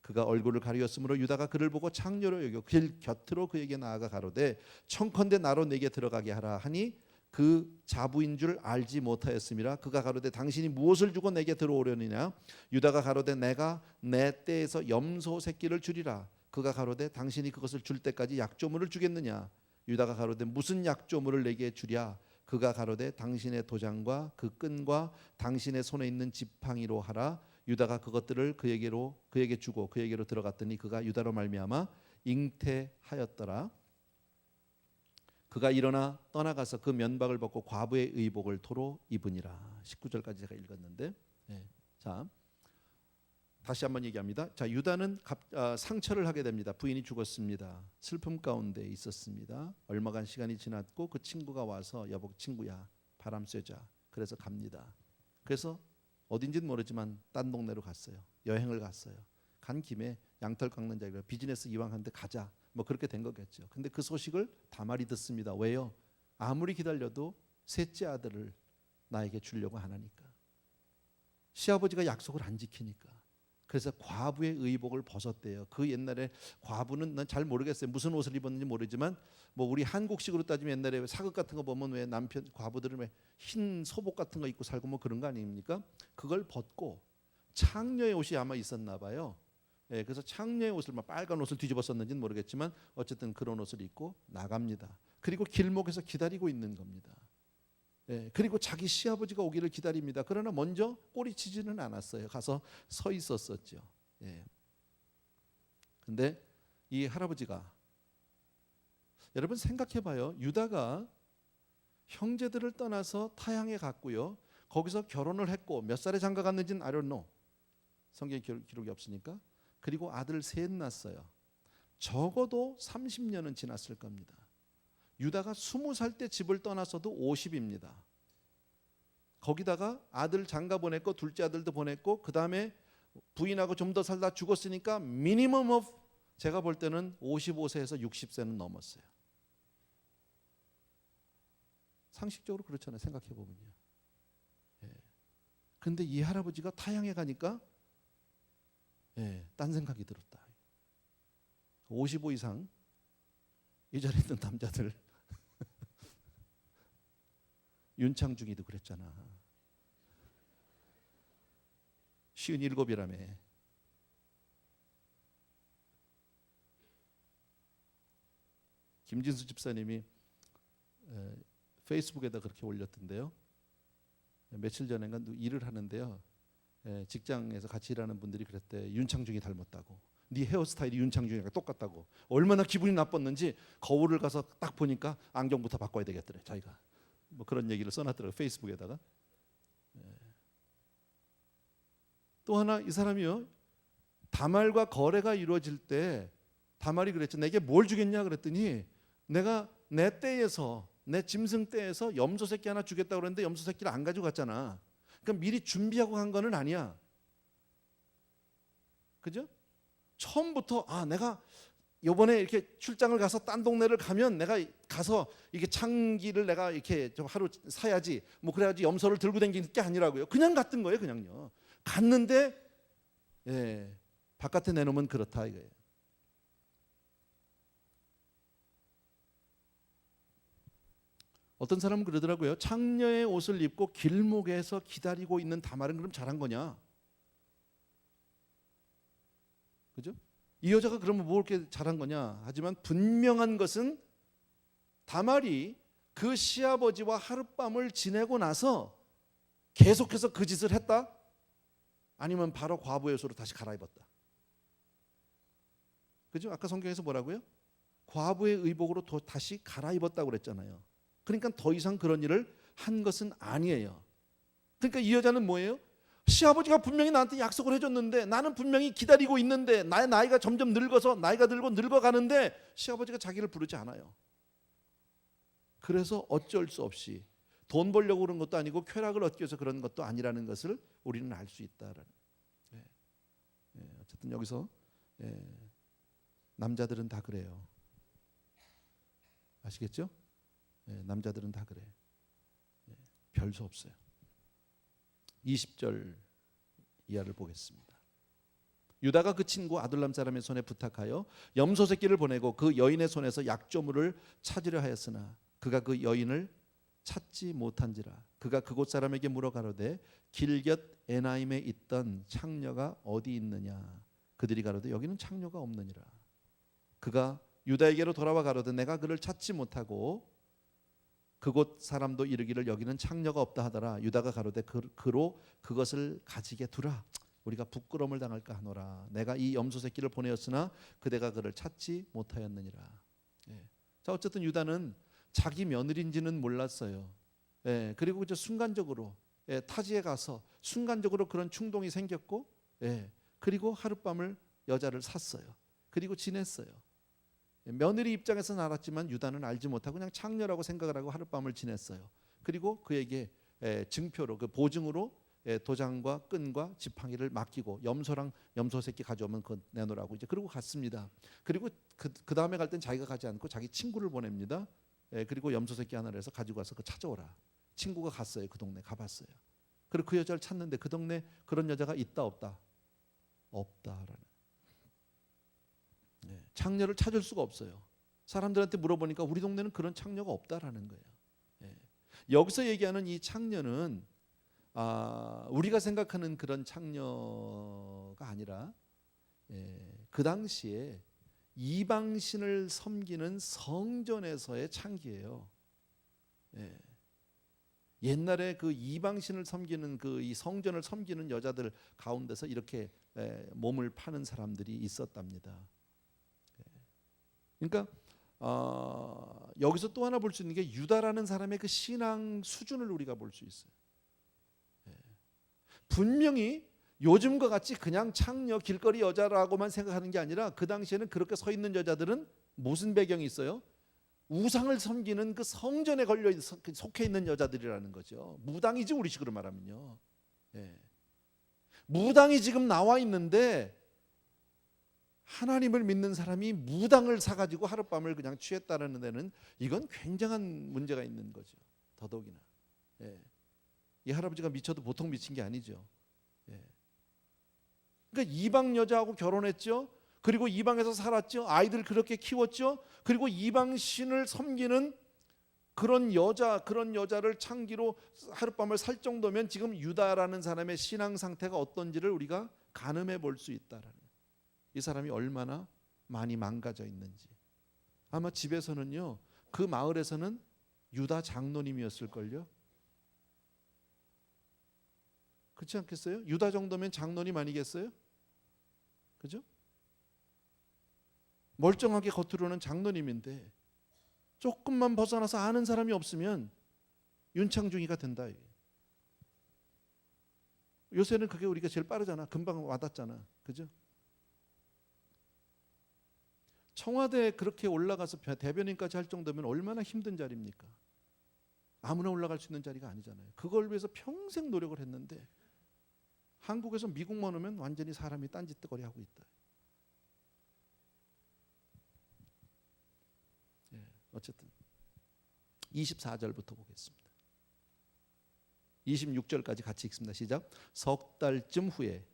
그가 얼굴을 가리었으므로 유다가 그를 보고 창녀로 여겨 길 곁으로 그에게 나아가 가로되 청컨대 나로 내게 들어가게 하라 하니 그 자부인 줄 알지 못하였음이라. 그가 가로되 당신이 무엇을 주고 내게 들어오려느냐. 유다가 가로되 내가 내 떼에서 염소 새끼를 주리라. 그가 가로되 당신이 그것을 줄 때까지 약조물을 주겠느냐. 유다가 가로되 무슨 약조물을 내게 주랴. 그가 가로되 당신의 도장과 그 끈과 당신의 손에 있는 지팡이로 하라. 유다가 그것들을 그에게 주고 그에게로 들어갔더니 그가 유다로 말미암아 잉태하였더라. 그가 일어나 떠나가서 그 면박을 벗고 과부의 의복을 토로 입으니라. 19절까지 제가 읽었는데 자 다시 한번 얘기합니다. 자, 유다는 상처를 하게 됩니다. 부인이 죽었습니다. 슬픔 가운데 있었습니다. 얼마간 시간이 지났고 그 친구가 와서 여보 친구야 바람 쐬자. 그래서 갑니다. 그래서 어딘지는 모르지만 딴 동네로 갔어요. 여행을 갔어요. 간 김에 양털 깎는 자리가 비즈니스 이왕 한데 가자. 뭐 그렇게 된 거겠죠. 근데 그 소식을 다말이 듣습니다. 왜요? 아무리 기다려도 셋째 아들을 나에게 주려고 하나니까. 시아버지가 약속을 안 지키니까. 그래서 과부의 의복을 벗었대요. 그 옛날에 과부는 난 잘 모르겠어요. 무슨 옷을 입었는지 모르지만 뭐 우리 한국식으로 따지면 옛날에 사극 같은 거 보면 왜 남편 과부들은 왜 흰 소복 같은 거 입고 살고 뭐 그런 거 아닙니까? 그걸 벗고 창녀의 옷이 아마 있었나 봐요. 예, 그래서 창녀의 옷을 막 빨간 옷을 뒤집어 썼는지는 모르겠지만 어쨌든 그런 옷을 입고 나갑니다. 그리고 길목에서 기다리고 있는 겁니다. 예, 그리고 자기 시아버지가 오기를 기다립니다. 그러나 먼저 꼬리치지는 않았어요. 가서 서 있었었죠. 예. 근데 이 할아버지가 여러분 생각해봐요. 유다가 형제들을 떠나서 타향에 갔고요. 거기서 결혼을 했고 몇 살에 장가 갔는지는 I don't know. 성경 기록이 없으니까. 그리고 아들 셋 낳았어요. 적어도 30년은 지났을 겁니다. 유다가 20살 때 집을 떠나서도 50입니다. 거기다가 아들 장가 보냈고 둘째 아들도 보냈고 그 다음에 부인하고 좀 더 살다 죽었으니까 미니멈 오브 제가 볼 때는 55세에서 60세는 넘었어요. 상식적으로 그렇잖아요. 생각해 보면요. 예. 근데 이 할아버지가 타향에 가니까 딴 생각이 들었다. 55 이상 이 자리에 있는 남자들 윤창중이도 그랬잖아. 57이라며. 김진수 집사님이 페이스북에다 그렇게 올렸던데요. 며칠 전인가 일을 하는데요. 직장에서 같이 일하는 분들이 그랬대. 윤창중이 닮았다고. 네 헤어스타일이 윤창중이랑 똑같다고. 얼마나 기분이 나빴는지 거울을 가서 딱 보니까 안경부터 바꿔야 되겠더래. 자기가 뭐 그런 얘기를 써놨더라고요. 페이스북에다가. 또 하나 이 사람이요. 다말과 거래가 이루어질 때 다말이 그랬죠. 내게 뭘 주겠냐 그랬더니 내가 내 떼에서 내 짐승 떼에서 염소 새끼 하나 주겠다고 그랬는데 염소 새끼를 안 가지고 갔잖아. 그러니까 미리 준비하고 간 거는 아니야. 그죠? 처음부터 내가 이번에 이렇게 출장을 가서 딴 동네를 가면 내가 가서 이게 창기를 내가 이렇게 좀 하루 사야지 뭐 그래야지 염소를 들고 다니는 게 아니라고요. 그냥 갔던 거예요. 그냥요. 갔는데 바깥에 내놓으면 그렇다 이거예요. 어떤 사람은 그러더라고요. 창녀의 옷을 입고 길목에서 기다리고 있는 다말은 그럼 잘한 거냐? 그죠? 이 여자가 그러면 뭐 이렇게 잘한 거냐? 하지만 분명한 것은 다말이 그 시아버지와 하룻밤을 지내고 나서 계속해서 그 짓을 했다? 아니면 바로 과부의 옷으로 다시 갈아입었다. 그죠? 아까 성경에서 뭐라고요? 과부의 의복으로 다시 갈아입었다고 그랬잖아요. 그러니까 더 이상 그런 일을 한 것은 아니에요. 그러니까 이 여자는 뭐예요? 시아버지가 분명히 나한테 약속을 해줬는데 나는 분명히 기다리고 있는데 나의 나이가 점점 늙어서 나이가 들고 늙어가는데 시아버지가 자기를 부르지 않아요. 그래서 어쩔 수 없이 돈 벌려고 그런 것도 아니고 쾌락을 얻기 위해서 그런 것도 아니라는 것을 우리는 알 수 있다라는. 어쨌든 여기서 남자들은 다 그래요. 아시겠죠? 남자들은 다 그래. 별수 없어요. 20절 이하를 보겠습니다. 유다가 그 친구 아둘람 사람의 손에 부탁하여 염소 새끼를 보내고 그 여인의 손에서 약조물을 찾으려 하였으나 그가 그 여인을 찾지 못한지라. 그가 그곳 사람에게 물어 가로되 길곁 에나임에 있던 창녀가 어디 있느냐. 그들이 가로되 여기는 창녀가 없느니라. 그가 유다에게로 돌아와 가로되 내가 그를 찾지 못하고 그곳 사람도 이르기를 여기는 창녀가 없다 하더라. 유다가 가로되 그로 그것을 가지게 두라. 우리가 부끄러움을 당할까 하노라. 내가 이 염소 새끼를 보내었으나 그대가 그를 찾지 못하였느니라. 자, 어쨌든 유다는 자기 며느리인지는 몰랐어요. 그리고 이제 순간적으로 타지에 가서 순간적으로 그런 충동이 생겼고, 그리고 하룻밤을 여자를 샀어요. 그리고 지냈어요. 며느리 입장에서는 알았지만 유다는 알지 못하고 그냥 창녀라고 생각을 하고 하룻밤을 지냈어요. 그리고 그에게 증표로 그 보증으로 도장과 끈과 지팡이를 맡기고 염소 새끼 가져오면 그거 내놓으라고 이제 그러고 갔습니다. 그리고 그 다음에 갈 땐 자기가 가지 않고 자기 친구를 보냅니다. 그리고 염소 새끼 하나를 해서 가지고 와서 그 찾아오라. 친구가 갔어요. 그 동네 가봤어요. 그리고 그 여자를 찾는데 그 동네 그런 여자가 있다 없다? 없다라는. 창녀를 찾을 수가 없어요. 사람들한테 물어보니까 우리 동네는 그런 창녀가 없다라는 거예요. 여기서 얘기하는 이 창녀는 우리가 생각하는 그런 창녀가 아니라 그 당시에 이방신을 섬기는 성전에서의 창기예요. 옛날에 그 이방신을 섬기는 그 이 성전을 섬기는 여자들 가운데서 이렇게 몸을 파는 사람들이 있었답니다. 그러니까 여기서 또 하나 볼 수 있는 게 유다라는 사람의 그 신앙 수준을 우리가 볼 수 있어요. 분명히 요즘과 같이 그냥 창녀 길거리 여자라고만 생각하는 게 아니라 그 당시에는 그렇게 서 있는 여자들은 무슨 배경이 있어요? 우상을 섬기는 그 성전에 걸려 속해 있는 여자들이라는 거죠. 무당이지 우리식으로 말하면요. 무당이 지금 나와 있는데 하나님을 믿는 사람이 무당을 사가지고 하룻밤을 그냥 취했다는 데는 이건 굉장한 문제가 있는 거죠. 더더욱이나 이 할아버지가 미쳐도 보통 미친 게 아니죠. 그러니까 이방 여자하고 결혼했죠. 그리고 이방에서 살았죠. 아이들 그렇게 키웠죠. 그리고 이방 신을 섬기는 그런 여자를 창기로 하룻밤을 살 정도면 지금 유다라는 사람의 신앙 상태가 어떤지를 우리가 가늠해 볼 수 있다라는. 이 사람이 얼마나 많이 망가져 있는지. 아마 집에서는요, 그 마을에서는 유다 장로님이었을걸요. 그렇지 않겠어요? 유다 정도면 장로님 아니겠어요? 그죠? 멀쩡하게 겉으로는 장로님인데 조금만 벗어나서 아는 사람이 없으면 윤창중이가 된다. 요새는 그게 우리가 제일 빠르잖아. 금방 와닿잖아. 그죠? 청와대에 그렇게 올라가서 대변인까지 할 정도면 얼마나 힘든 자리입니까? 아무나 올라갈 수 있는 자리가 아니잖아요. 그걸 위해서 평생 노력을 했는데 한국에서 미국만 오면 완전히 사람이 딴짓거리 하고 있다. 어쨌든 24절부터 보겠습니다. 26절까지 같이 읽습니다. 시작. 석 달쯤 후에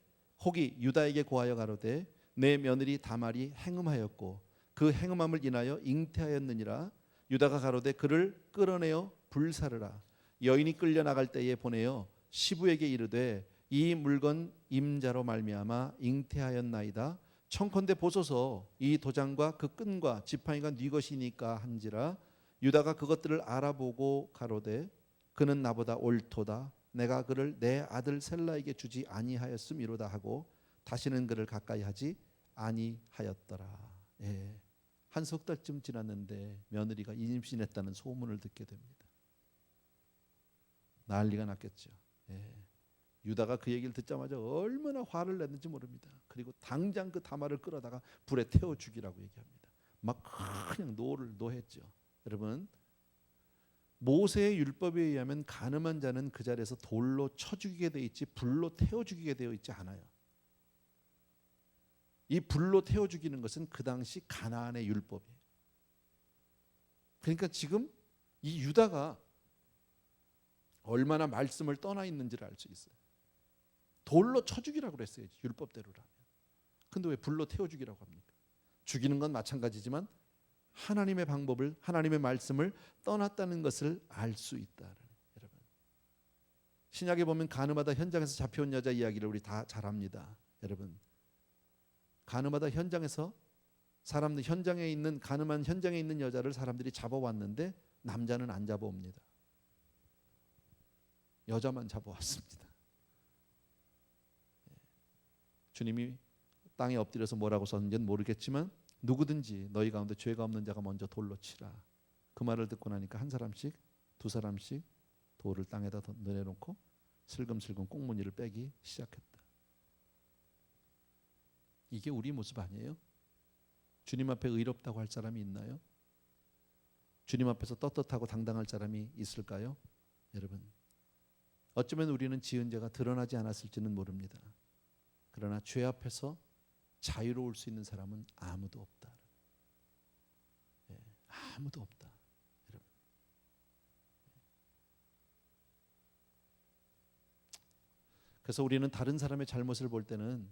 혹이 유다에게 고하여 가로되 내 며느리 다말이 행음하였고 그 행음함을 인하여 잉태하였느니라. 유다가 가로되 그를 끌어내어 불사르라. 여인이 끌려 나갈 때에 보내어 시부에게 이르되 이 물건 임자로 말미암아 잉태하였나이다. 청컨대 보소서 이 도장과 그 끈과 지팡이가 네 것이니까 한지라. 유다가 그것들을 알아보고 가로되 그는 나보다 옳도다. 내가 그를 내 아들 셀라에게 주지 아니하였음이로다 하고 다시는 그를 가까이 하지 아니하였더라. 한 석 달쯤 지났는데 며느리가 임신했다는 소문을 듣게 됩니다. 난리가 났겠죠. 유다가 그 얘기를 듣자마자 얼마나 화를 냈는지 모릅니다. 그리고 당장 그 다말을 끌어다가 불에 태워 죽이라고 얘기합니다. 막 그냥 노했죠. 여러분, 모세의 율법에 의하면 간음한 자는 그 자리에서 돌로 쳐 죽이게 되어 있지 불로 태워 죽이게 되어 있지 않아요. 이 불로 태워 죽이는 것은 그 당시 가나안의 율법이에요. 그러니까 지금 이 유다가 얼마나 말씀을 떠나 있는지를 알 수 있어요. 돌로 쳐 죽이라고 그랬어요. 율법대로라면. 근데 왜 불로 태워 죽이라고 합니까? 죽이는 건 마찬가지지만 하나님의 방법을, 하나님의 말씀을 떠났다는 것을 알 수 있다. 여러분, 신약에 보면 간음하다 현장에서 잡혀온 여자 이야기를 우리 다 잘 압니다. 여러분, 간음하다 현장에서 사람들 현장에 있는 간음한 현장에 있는 여자를 사람들이 잡아왔는데 남자는 안 잡아옵니다. 여자만 잡아왔습니다. 주님이 땅에 엎드려서 뭐라고 썼는지는 모르겠지만 누구든지 너희 가운데 죄가 없는 자가 먼저 돌로 치라. 그 말을 듣고 나니까 한 사람씩 두 사람씩 돌을 땅에다 내려놓고 슬금슬금 꽁무니를 빼기 시작했다. 이게 우리 모습 아니에요? 주님 앞에 의롭다고 할 사람이 있나요? 주님 앞에서 떳떳하고 당당할 사람이 있을까요? 여러분, 어쩌면 우리는 지은 죄가 드러나지 않았을지는 모릅니다. 그러나 죄 앞에서 자유로울 수 있는 사람은 아무도 없다. 아무도 없다. 여러분. 그래서 우리는 다른 사람의 잘못을 볼 때는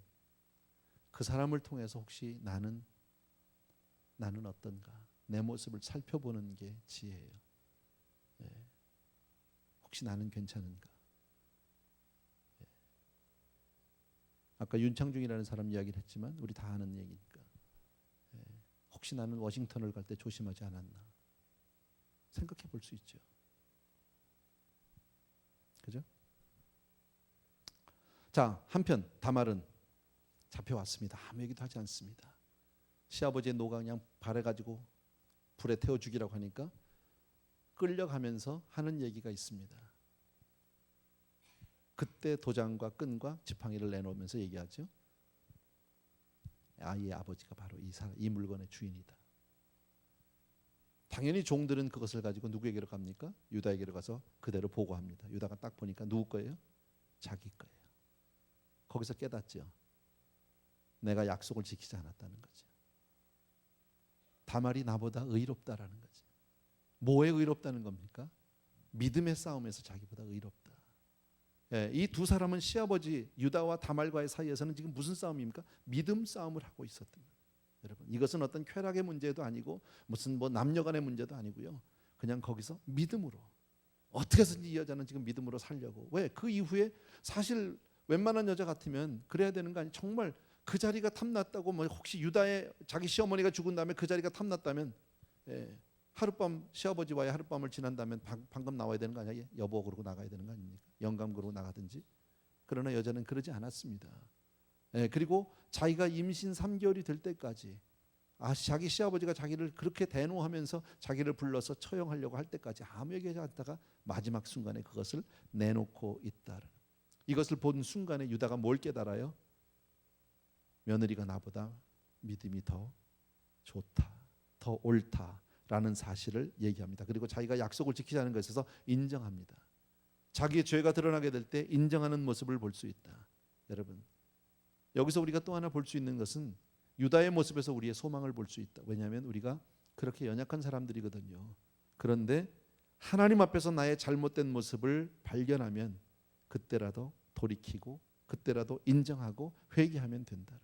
그 사람을 통해서 혹시 나는 어떤가, 내 모습을 살펴보는 게 지혜예요. 혹시 나는 괜찮은가. 아까 윤창중이라는 사람 이야기를 했지만 우리 다 아는 얘기니까. 혹시 나는 워싱턴을 갈 때 조심하지 않았나 생각해 볼 수 있죠. 그죠? 자, 한편 다말은 잡혀왔습니다. 아무 얘기도 하지 않습니다. 시아버지의 노가 그냥 발해가지고 불에 태워 죽이라고 하니까 끌려가면서 하는 얘기가 있습니다. 그때 도장과 끈과 지팡이를 내놓으면서 얘기하죠. 아이의 아버지가 바로 이 물건의 주인이다. 당연히 종들은 그것을 가지고 누구에게로 갑니까? 유다에게로 가서 그대로 보고합니다. 유다가 딱 보니까 누구 거예요? 자기 거예요. 거기서 깨닫죠. 내가 약속을 지키지 않았다는 거죠. 다말이 나보다 의롭다라는 거죠. 뭐에 의롭다는 겁니까? 믿음의 싸움에서 자기보다 의롭다. 이 두 사람은 시아버지 유다와 다말과의 사이에서는 지금 무슨 싸움입니까? 믿음 싸움을 하고 있었던 거예요. 여러분, 이것은 어떤 쾌락의 문제도 아니고 무슨 남녀간의 문제도 아니고요. 그냥 거기서 믿음으로 어떻게 해서든지 이 여자는 지금 믿음으로 살려고. 왜? 그 이후에 사실 웬만한 여자 같으면 그래야 되는 거 아니? 정말 그 자리가 탐났다고 혹시 유다의 자기 시어머니가 죽은 다음에 그 자리가 탐났다면 하룻밤 시아버지와의 하룻밤을 지난 다음에 방금 나와야 되는 거 아니야? 여보 그러고 나가야 되는 거 아닙니까? 영감 그러고 나가든지. 그러나 여자는 그러지 않았습니다. 그리고 자기가 임신 3개월이 될 때까지 자기 시아버지가 자기를 그렇게 대노하면서 자기를 불러서 처형하려고 할 때까지 아무 얘기하지 않다가 마지막 순간에 그것을 내놓고 있다. 이것을 본 순간에 유다가 뭘 깨달아요? 며느리가 나보다 믿음이 더 좋다, 더 옳다라는 사실을 얘기합니다. 그리고 자기가 약속을 지키자는 것에 있어서 인정합니다. 자기의 죄가 드러나게 될 때 인정하는 모습을 볼 수 있다. 여러분, 여기서 우리가 또 하나 볼 수 있는 것은 유다의 모습에서 우리의 소망을 볼 수 있다. 왜냐하면 우리가 그렇게 연약한 사람들이거든요. 그런데 하나님 앞에서 나의 잘못된 모습을 발견하면 그때라도 돌이키고 그때라도 인정하고 회개하면 된다.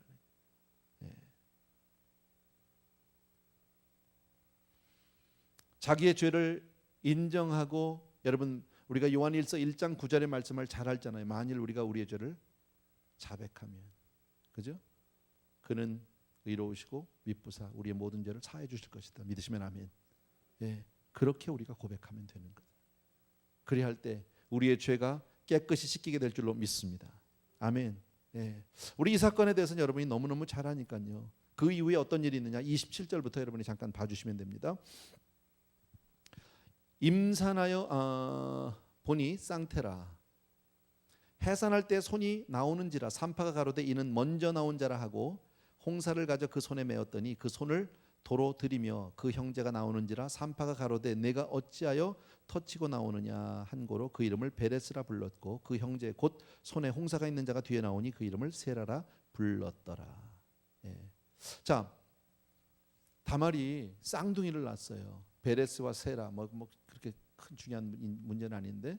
자기의 죄를 인정하고, 여러분 우리가 요한일서 1장 9절의 말씀을 잘 알잖아요. 만일 우리가 우리의 죄를 자백하면, 그죠? 그는 의로우시고 미쁘사 우리의 모든 죄를 사해 주실 것이다. 믿으시면 아멘. 그렇게 우리가 고백하면 되는 거예요. 그리할 때 우리의 죄가 깨끗이 씻기게 될 줄로 믿습니다. 아멘. 우리 이 사건에 대해서는 여러분이 너무너무 잘 아니까요. 그 이후에 어떤 일이 있느냐 27절부터 여러분이 잠깐 봐주시면 됩니다. 임산하여 보니 쌍태라. 해산할 때 손이 나오는지라 산파가 가로되 이는 먼저 나온 자라 하고 홍사를 가져 그 손에 메었더니 그 손을 도로 들이며 그 형제가 나오는지라 산파가 가로되 내가 어찌하여 터치고 나오느냐 한 고로 그 이름을 베레스라 불렀고 그 형제 곧 손에 홍사가 있는 자가 뒤에 나오니 그 이름을 세라라 불렀더라. 자, 다말이 쌍둥이를 낳았어요. 베레스와 세라. 뭐 그렇게 큰 중요한 문제는 아닌데,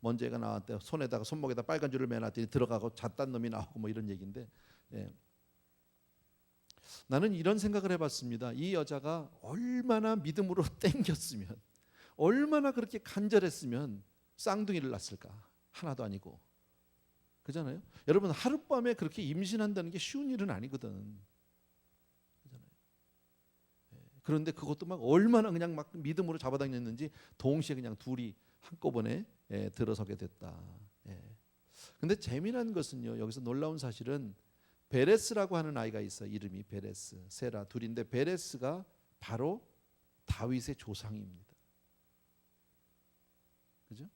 먼저 애가 나왔대. 손목에다 빨간 줄을 매놨더니 들어가고 잣단 놈이 나오고 뭐 이런 얘기인데, 나는 이런 생각을 해봤습니다. 이 여자가 얼마나 믿음으로 땡겼으면, 얼마나 그렇게 간절했으면 쌍둥이를 낳았을까? 하나도 아니고, 그잖아요. 여러분 하룻밤에 그렇게 임신한다는 게 쉬운 일은 아니거든. 그런데 그것도 막 얼마나 그냥 막 믿음으로 잡아당겼는지 동시에 그냥 둘이 한꺼번에 들어서게 됐다. 근데 재미난 것은요, 여기서 놀라운 사실은 베레스라고 하는 아이가 있어. 이름이 베레스, 세라 둘인데 베레스가 바로 다윗의 조상입니다. 그죠?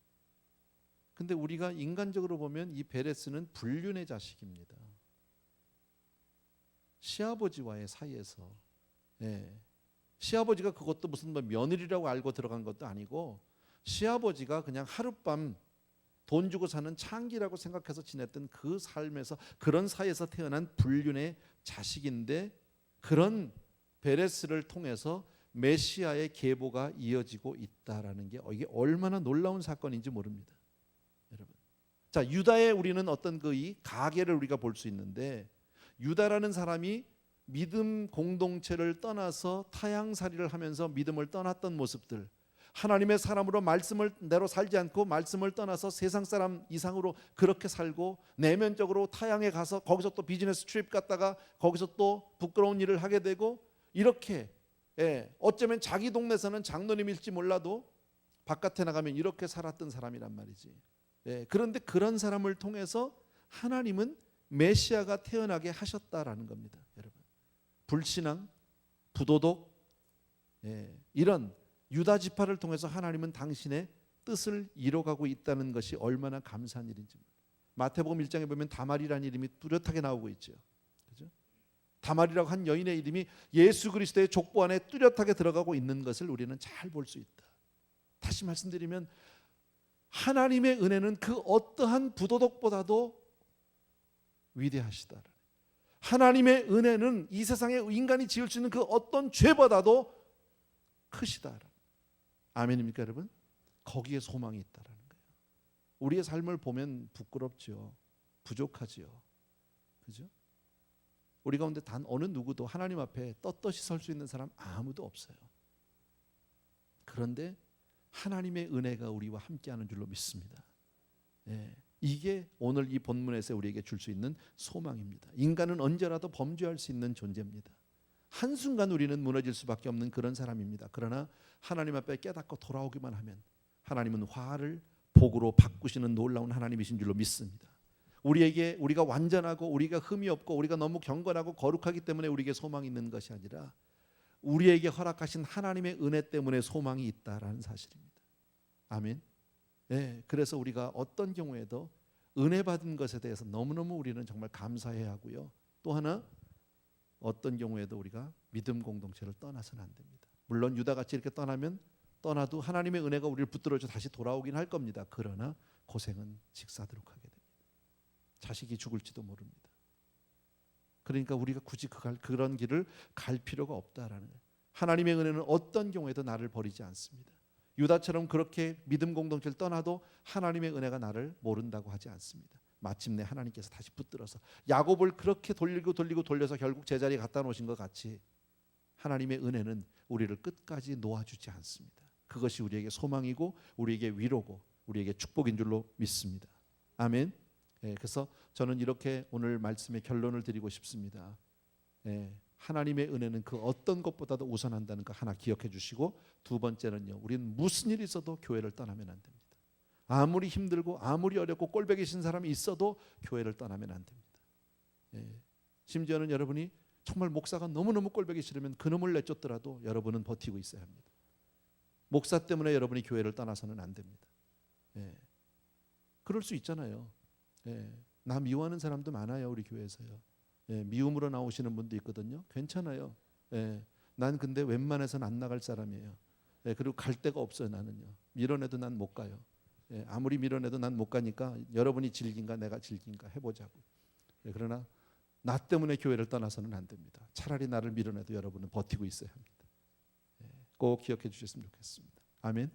근데 우리가 인간적으로 보면 이 베레스는 불륜의 자식입니다. 시아버지와의 사이에서, 시아버지가 그것도 무슨 며느리라고 알고 들어간 것도 아니고 시아버지가 그냥 하룻밤 돈 주고 사는 창기라고 생각해서 지냈던 그 삶에서 그런 사이에서 태어난 불륜의 자식인데 그런 베레스를 통해서 메시아의 계보가 이어지고 있다라는 게 이게 얼마나 놀라운 사건인지 모릅니다, 여러분. 자, 유다의 우리는 어떤 그 이 가계를 우리가 볼 수 있는데 유다라는 사람이 믿음 공동체를 떠나서 타향살이를 하면서 믿음을 떠났던 모습들, 하나님의 사람으로 말씀을 대로 살지 않고 말씀을 떠나서 세상 사람 이상으로 그렇게 살고 내면적으로 타향에 가서 거기서 또 비즈니스 트립 갔다가 거기서 또 부끄러운 일을 하게 되고 이렇게 어쩌면 자기 동네에서는 장로님일지 몰라도 바깥에 나가면 이렇게 살았던 사람이란 말이지. 그런데 그런 사람을 통해서 하나님은 메시아가 태어나게 하셨다라는 겁니다, 여러분. 불신앙, 부도덕, 이런 유다 지파를 통해서 하나님은 당신의 뜻을 이뤄가고 있다는 것이 얼마나 감사한 일인지. 마태복음 1장에 보면 다말이라는 이름이 뚜렷하게 나오고 있죠. 그렇죠? 다말이라고 한 여인의 이름이 예수 그리스도의 족보 안에 뚜렷하게 들어가고 있는 것을 우리는 잘 볼 수 있다. 다시 말씀드리면 하나님의 은혜는 그 어떠한 부도덕보다도 위대하시다. 하나님의 은혜는 이 세상에 인간이 지을 수 있는 그 어떤 죄보다도 크시다. 아멘입니까, 여러분? 거기에 소망이 있다라는 거예요. 우리의 삶을 보면 부끄럽죠. 부족하지요. 그죠? 우리 가운데 단 어느 누구도 하나님 앞에 떳떳이 설 수 있는 사람 아무도 없어요. 그런데 하나님의 은혜가 우리와 함께하는 줄로 믿습니다. 이게 오늘 이 본문에서 우리에게 줄 수 있는 소망입니다. 인간은 언제라도 범죄할 수 있는 존재입니다. 한순간 우리는 무너질 수밖에 없는 그런 사람입니다. 그러나 하나님 앞에 깨닫고 돌아오기만 하면 하나님은 화를 복으로 바꾸시는 놀라운 하나님이신 줄로 믿습니다. 우리가 완전하고 우리가 흠이 없고 우리가 너무 경건하고 거룩하기 때문에 우리에게 소망이 있는 것이 아니라 우리에게 허락하신 하나님의 은혜 때문에 소망이 있다라는 사실입니다. 아멘. 그래서 우리가 어떤 경우에도 은혜 받은 것에 대해서 너무너무 우리는 정말 감사해야 하고요. 또 하나 어떤 경우에도 우리가 믿음 공동체를 떠나서는 안 됩니다. 물론 유다같이 이렇게 떠나도 하나님의 은혜가 우리를 붙들어줘 다시 돌아오긴 할 겁니다. 그러나 고생은 직사도록 하게 됩니다. 자식이 죽을지도 모릅니다. 그러니까 우리가 굳이 그런 길을 갈 필요가 없다라는 거예요. 하나님의 은혜는 어떤 경우에도 나를 버리지 않습니다. 유다처럼 그렇게 믿음 공동체를 떠나도 하나님의 은혜가 나를 모른다고 하지 않습니다. 마침내 하나님께서 다시 붙들어서 야곱을 그렇게 돌려서 결국 제자리에 갖다 놓으신 것 같이 하나님의 은혜는 우리를 끝까지 놓아주지 않습니다. 그것이 우리에게 소망이고 우리에게 위로고 우리에게 축복인 줄로 믿습니다. 아멘. 그래서 저는 이렇게 오늘 말씀의 결론을 드리고 싶습니다. 하나님의 은혜는 그 어떤 것보다도 우선한다는 거 하나 기억해 주시고, 두 번째는요, 우리는 무슨 일이 있어도 교회를 떠나면 안 됩니다. 아무리 힘들고 아무리 어렵고 꼴배기신 사람이 있어도 교회를 떠나면 안 됩니다. 심지어는 여러분이 정말 목사가 너무너무 꼴배기 싫으면 그놈을 내쫓더라도 여러분은 버티고 있어야 합니다. 목사 때문에 여러분이 교회를 떠나서는 안 됩니다. 그럴 수 있잖아요. 나 미워하는 사람도 많아요, 우리 교회에서요. 미움으로 나오시는 분도 있거든요. 괜찮아요. 난 근데 웬만해서는 안 나갈 사람이에요. 그리고 갈 데가 없어요, 나는요. 밀어내도 난 못 가요. 아무리 밀어내도 난 못 가니까 여러분이 질긴가 내가 질긴가 해보자고. 그러나 나 때문에 교회를 떠나서는 안 됩니다. 차라리 나를 밀어내도 여러분은 버티고 있어야 합니다. 꼭 기억해 주셨으면 좋겠습니다. 아멘.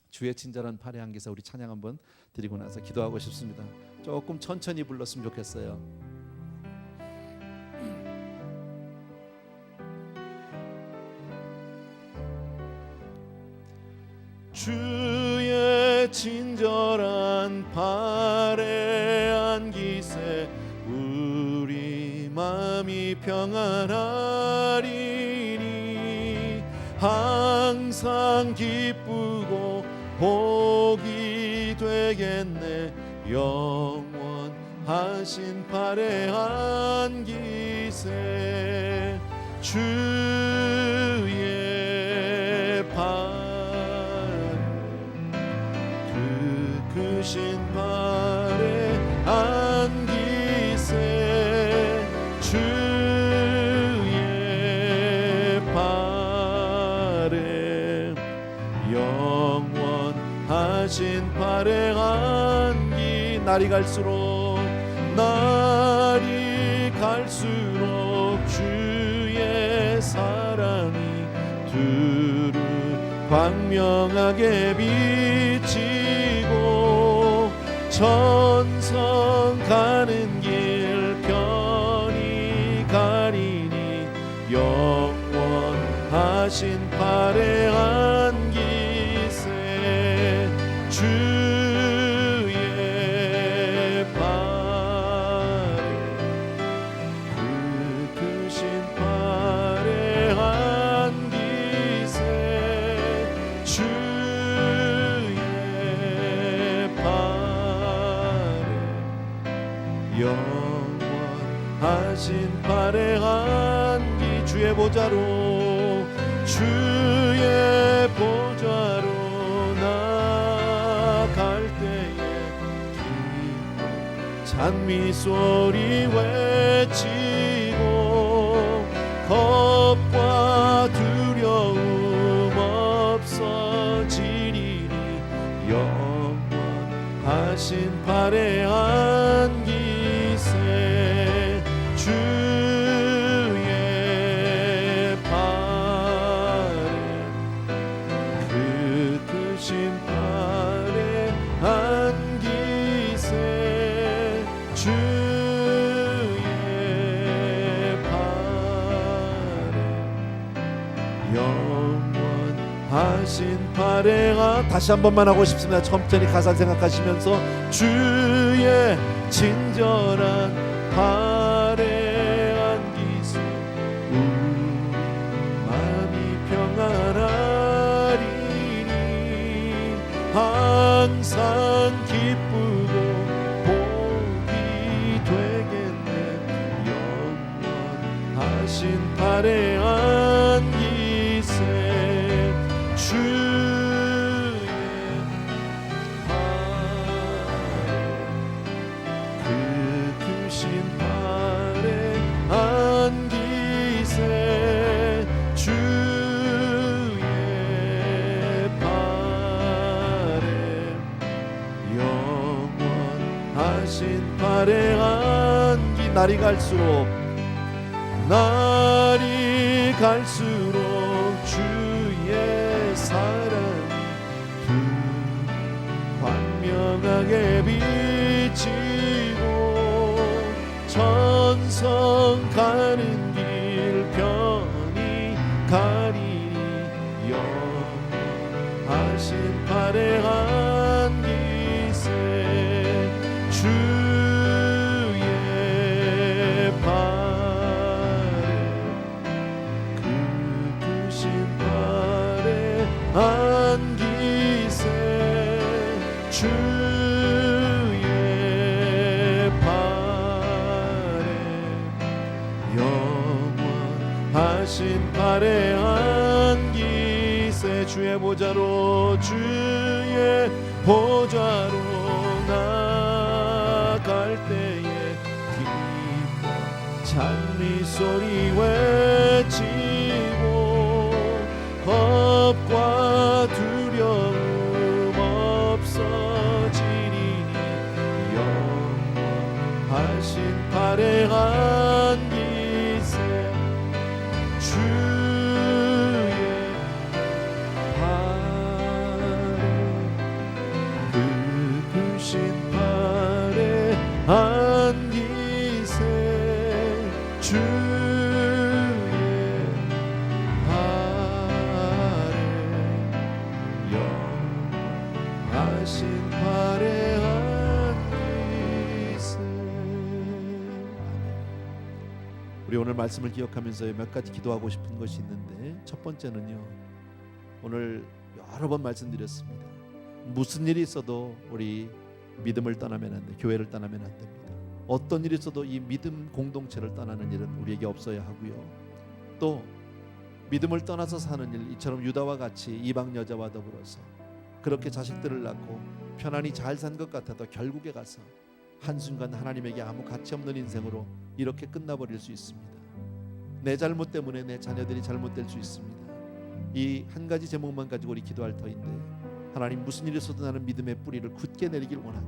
주의 친절한 팔의 안개사 우리 찬양 한번 드리고 나서 기도하고 싶습니다. 조금 천천히 불렀으면 좋겠어요. 주의 친절한 팔의 안기세 우리 마음이 평안하리니 항상 기쁘고 복이 되겠네. 영원하신 팔의 안기세 주의 팔 크신 팔의 안기세 주의 팔에 영원하신 팔의 안기세 날이 갈수록 주의 사랑이 두루 광명하게 비치고 천성 가는 길 편히 가리니 영원하신 팔에 안기세 주의 팔에 그 크신 팔에 안기세 주의 팔에 영원하신 팔에 안기 주의 보좌로 나갈 때에 기뻐 찬미 소리 외치고 겁과 두려움 없어지리니 영원하신 팔에 안기세 주의 팔에 그 크신 팔에 안기세 주의 팔에 영원하신 팔에 다시 한 번만 하고 싶습니다. 천천히 가사 생각하시면서 주의 친절한 팔에 안기세 우리 마음이 평안하리니 항상 기쁘고 복이 되겠네 영원하신 팔에 안기세 주의 팔에 그 크신 팔에 안기세 주의 팔에 영원하신 팔에 안기 날이 갈수록 주의 사랑이 광명하게 비치고 천성 가는 길 편히 가리니 영원하신 팔에 안기세 주의 팔에 그 크신 팔에 안기세 주의 팔에 영원하신 팔에 안기세 주의 보좌로 나갈 때에 기뻐 찬미 소리 외치고 겁과 두려움 없어지리니 영원하신 팔에 안기세 주의 팔에 그 크신 팔에 안기세 주의 팔에 영원하신 팔에 안기세. 우리 오늘 말씀을 기억하면서 몇 가지 기도하고 싶은 것이 있는데 첫 번째는요, 오늘 여러 번 말씀드렸습니다. 무슨 일이 있어도 우리 믿음을 떠나면 안 돼. 교회를 떠나면 안 됩니다. 어떤 일이 있어도 이 믿음 공동체를 떠나는 일은 우리에게 없어야 하고요. 또 믿음을 떠나서 사는 일, 이처럼 유다와 같이 이방 여자와 더불어서 그렇게 자식들을 낳고 편안히 잘 산 것 같아도 결국에 가서 한순간 하나님에게 아무 가치 없는 인생으로 이렇게 끝나버릴 수 있습니다. 내 잘못 때문에 내 자녀들이 잘못될 수 있습니다. 이 한 가지 제목만 가지고 우리 기도할 터인데, 하나님 무슨 일이 있어도 나는 믿음의 뿌리를 굳게 내리길 원하고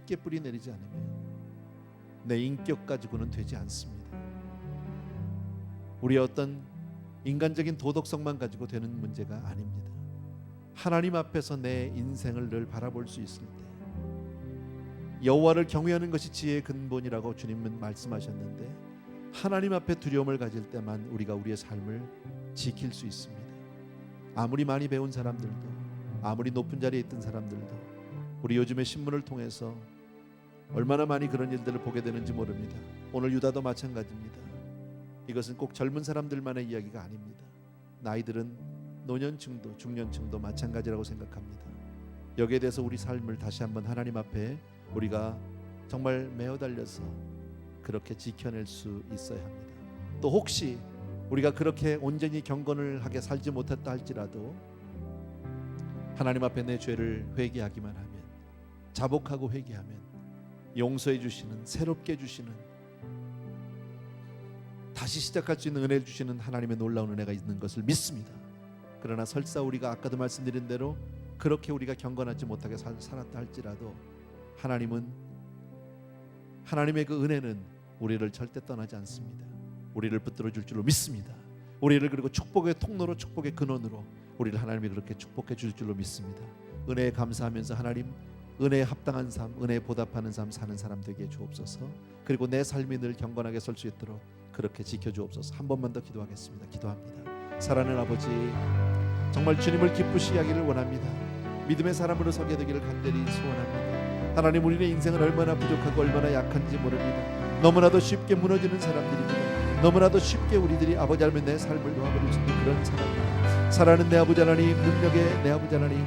함께 뿌리 내리지 않으면 내 인격 가지고는 되지 않습니다. 우리의 어떤 인간적인 도덕성만 가지고 되는 문제가 아닙니다. 하나님 앞에서 내 인생을 늘 바라볼 수 있을 때 여호와를 경외하는 것이 지혜의 근본이라고 주님은 말씀하셨는데, 하나님 앞에 두려움을 가질 때만 우리가 우리의 삶을 지킬 수 있습니다. 아무리 많이 배운 사람들도, 아무리 높은 자리에 있던 사람들도, 우리 요즘에 신문을 통해서 얼마나 많이 그런 일들을 보게 되는지 모릅니다. 오늘 유다도 마찬가지입니다. 이것은 꼭 젊은 사람들만의 이야기가 아닙니다. 나이들은 노년층도 중년층도 마찬가지라고 생각합니다. 여기에 대해서 우리 삶을 다시 한번 하나님 앞에 우리가 정말 매어 달려서 그렇게 지켜낼 수 있어야 합니다. 또 혹시 우리가 그렇게 온전히 경건을 하게 살지 못했다 할지라도 하나님 앞에 내 죄를 회개하기만 하면, 자복하고 회개하면 용서해 주시는, 새롭게 주시는, 다시 시작할 수 있는 은혜를 주시는 하나님의 놀라운 은혜가 있는 것을 믿습니다. 그러나 설사 우리가 아까도 말씀드린 대로 그렇게 우리가 경건하지 못하게 살았다 할지라도 하나님의 그 은혜는 우리를 절대 떠나지 않습니다. 우리를 붙들어 줄 줄로 믿습니다. 우리를 그리고 축복의 통로로, 축복의 근원으로 우리를 하나님이 그렇게 축복해 줄 줄로 믿습니다. 은혜에 감사하면서 하나님, 은혜에 합당한 삶, 은혜에 보답하는 삶 사는 사람 되게 주옵소서. 그리고 내 삶이 늘 경건하게 설 수 있도록 그렇게 지켜주옵소서. 한 번만 더 기도하겠습니다. 기도합니다. 사랑하는 아버지, 정말 주님을 기쁘시게 하기를 원합니다. 믿음의 사람으로 서게 되기를 간절히 소원합니다. 하나님, 우리의 인생은 얼마나 부족하고 얼마나 약한지 모릅니다. 너무나도 쉽게 무너지는 사람들입니다. 너무나도 쉽게 우리들이 아버지 하나님 내 삶을 놓아버릴 수 있는 그런 사람입니다. 사랑하는 내 아버지 하나님, 능력의 내 아버지 하나님,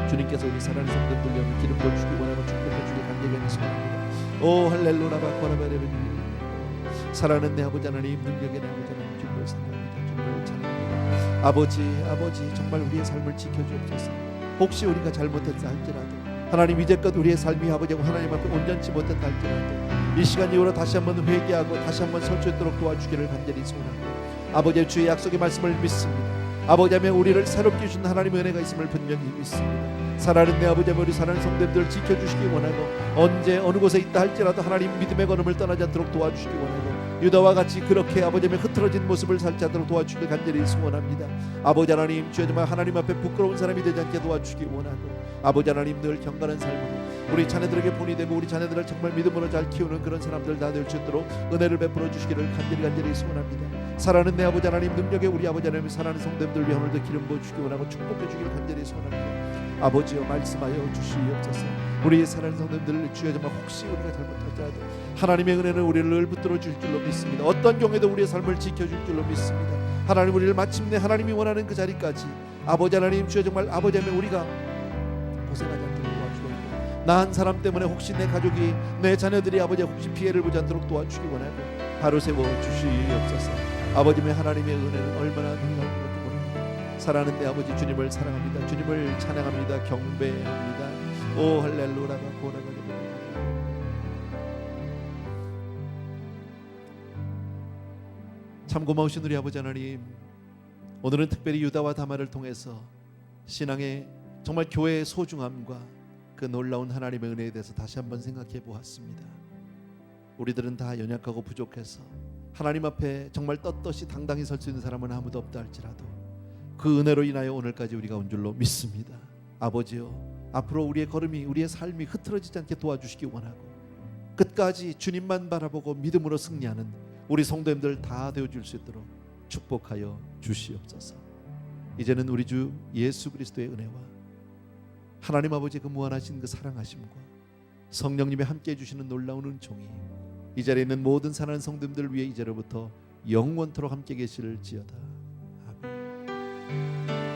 주님께서 우리 사랑하는 성도들 영을 기름 부어주시기 원하고 축복해 주길 간절히 소원합니다. 오 할렐루야 바코라바레베니. 사랑하는 내 아버지 하나님, 능력의 내 아버지 하나님, 주님을 사랑합니다. 주님을 찬양합니다. 아버지 정말 우리의 삶을 지켜주옵소서. 혹시 우리가 잘못했다 할지라도 하나님, 이제껏 우리의 삶이 아버지 하나님 앞에 온전치 못했다 할지라도 이 시간 이후로 다시 한번 회개하고 다시 한번 설 수 있도록 도와주기를 간절히 소원합니다. 아버지의 주의 약속의 말씀을 믿습니다. 아버지 하며 우리를 새롭게 주신 하나님의 은혜가 있음을 분명히 믿습니다. 사랑하는 내 아버지 하며 우리 사랑하는 성도들을 지켜주시기 원하고, 언제 어느 곳에 있다 할지라도 하나님 믿음의 걸음을 떠나지 않도록 도와주시기 원하고, 유다와 같이 그렇게 아버지 하며 흐트러진 모습을 살지 않도록 도와주시길 간절히 소원합니다. 아버지 하나님, 주여 정말 하나님 앞에 부끄러운 사람이 되지 않게 도와주시기 원하고, 아버지 하나님 늘 경건한 삶으로 우리 자녀들에게 본이 되고 우리 자녀들을 정말 믿음으로 잘 키우는 그런 사람들 다 될 수 있도록 은혜를 베풀어 주시기를 간절히 소원합니다. 사랑하는 내 아버지 하나님, 능력의 우리 아버지 하나님, 사랑하는 성도들 위해 오늘도 기름 부어 주시기 원하고 축복해 주기를 간절히 소원합니다. 아버지여, 말씀하여 주시옵소서. 우리 사랑하는 성도들 주여 정말 혹시 우리가 잘못할지라도 하나님의 은혜는 우리를 늘 붙들어 줄 줄로 믿습니다. 어떤 경우에도 우리의 삶을 지켜줄 줄로 믿습니다. 하나님, 우리를 마침내 하나님이 원하는 그 자리까지 아버지 하나님, 주여 정말 아버지 하나님 우리가 고생하지 않도록 도와주시고, 나 한 사람 때문에 혹시 내 가족이, 내 자녀들이 아버지 혹시 피해를 보지 않도록 도와주시기 원하고 바로 세워 주시옵소서. 아버지의 하나님의 은혜는 얼마나 놀라운 것도 모릅니다. 사랑하는 내 아버지, 주님을 사랑합니다. 주님을 찬양합니다. 경배합니다. 오 할렐루야 고라가. 참 고마우신 우리 아버지 하나님, 오늘은 특별히 유다와 다말을 통해서 신앙의 정말 교회의 소중함과 그 놀라운 하나님의 은혜에 대해서 다시 한번 생각해 보았습니다. 우리들은 다 연약하고 부족해서 하나님 앞에 정말 떳떳이 당당히 설 수 있는 사람은 아무도 없다 할지라도 그 은혜로 인하여 오늘까지 우리가 온 줄로 믿습니다. 아버지요, 앞으로 우리의 걸음이, 우리의 삶이 흐트러지지 않게 도와주시기 원하고, 끝까지 주님만 바라보고 믿음으로 승리하는 우리 성도님들 다 되어줄 수 있도록 축복하여 주시옵소서. 이제는 우리 주 예수 그리스도의 은혜와 하나님 아버지 그 무한하신 그 사랑하심과 성령님이 함께해 주시는 놀라운 은총이 이 자리에 있는 모든 사랑하는 성도님들 위해 이제로부터 영원토록 함께 계실지어다. 아멘.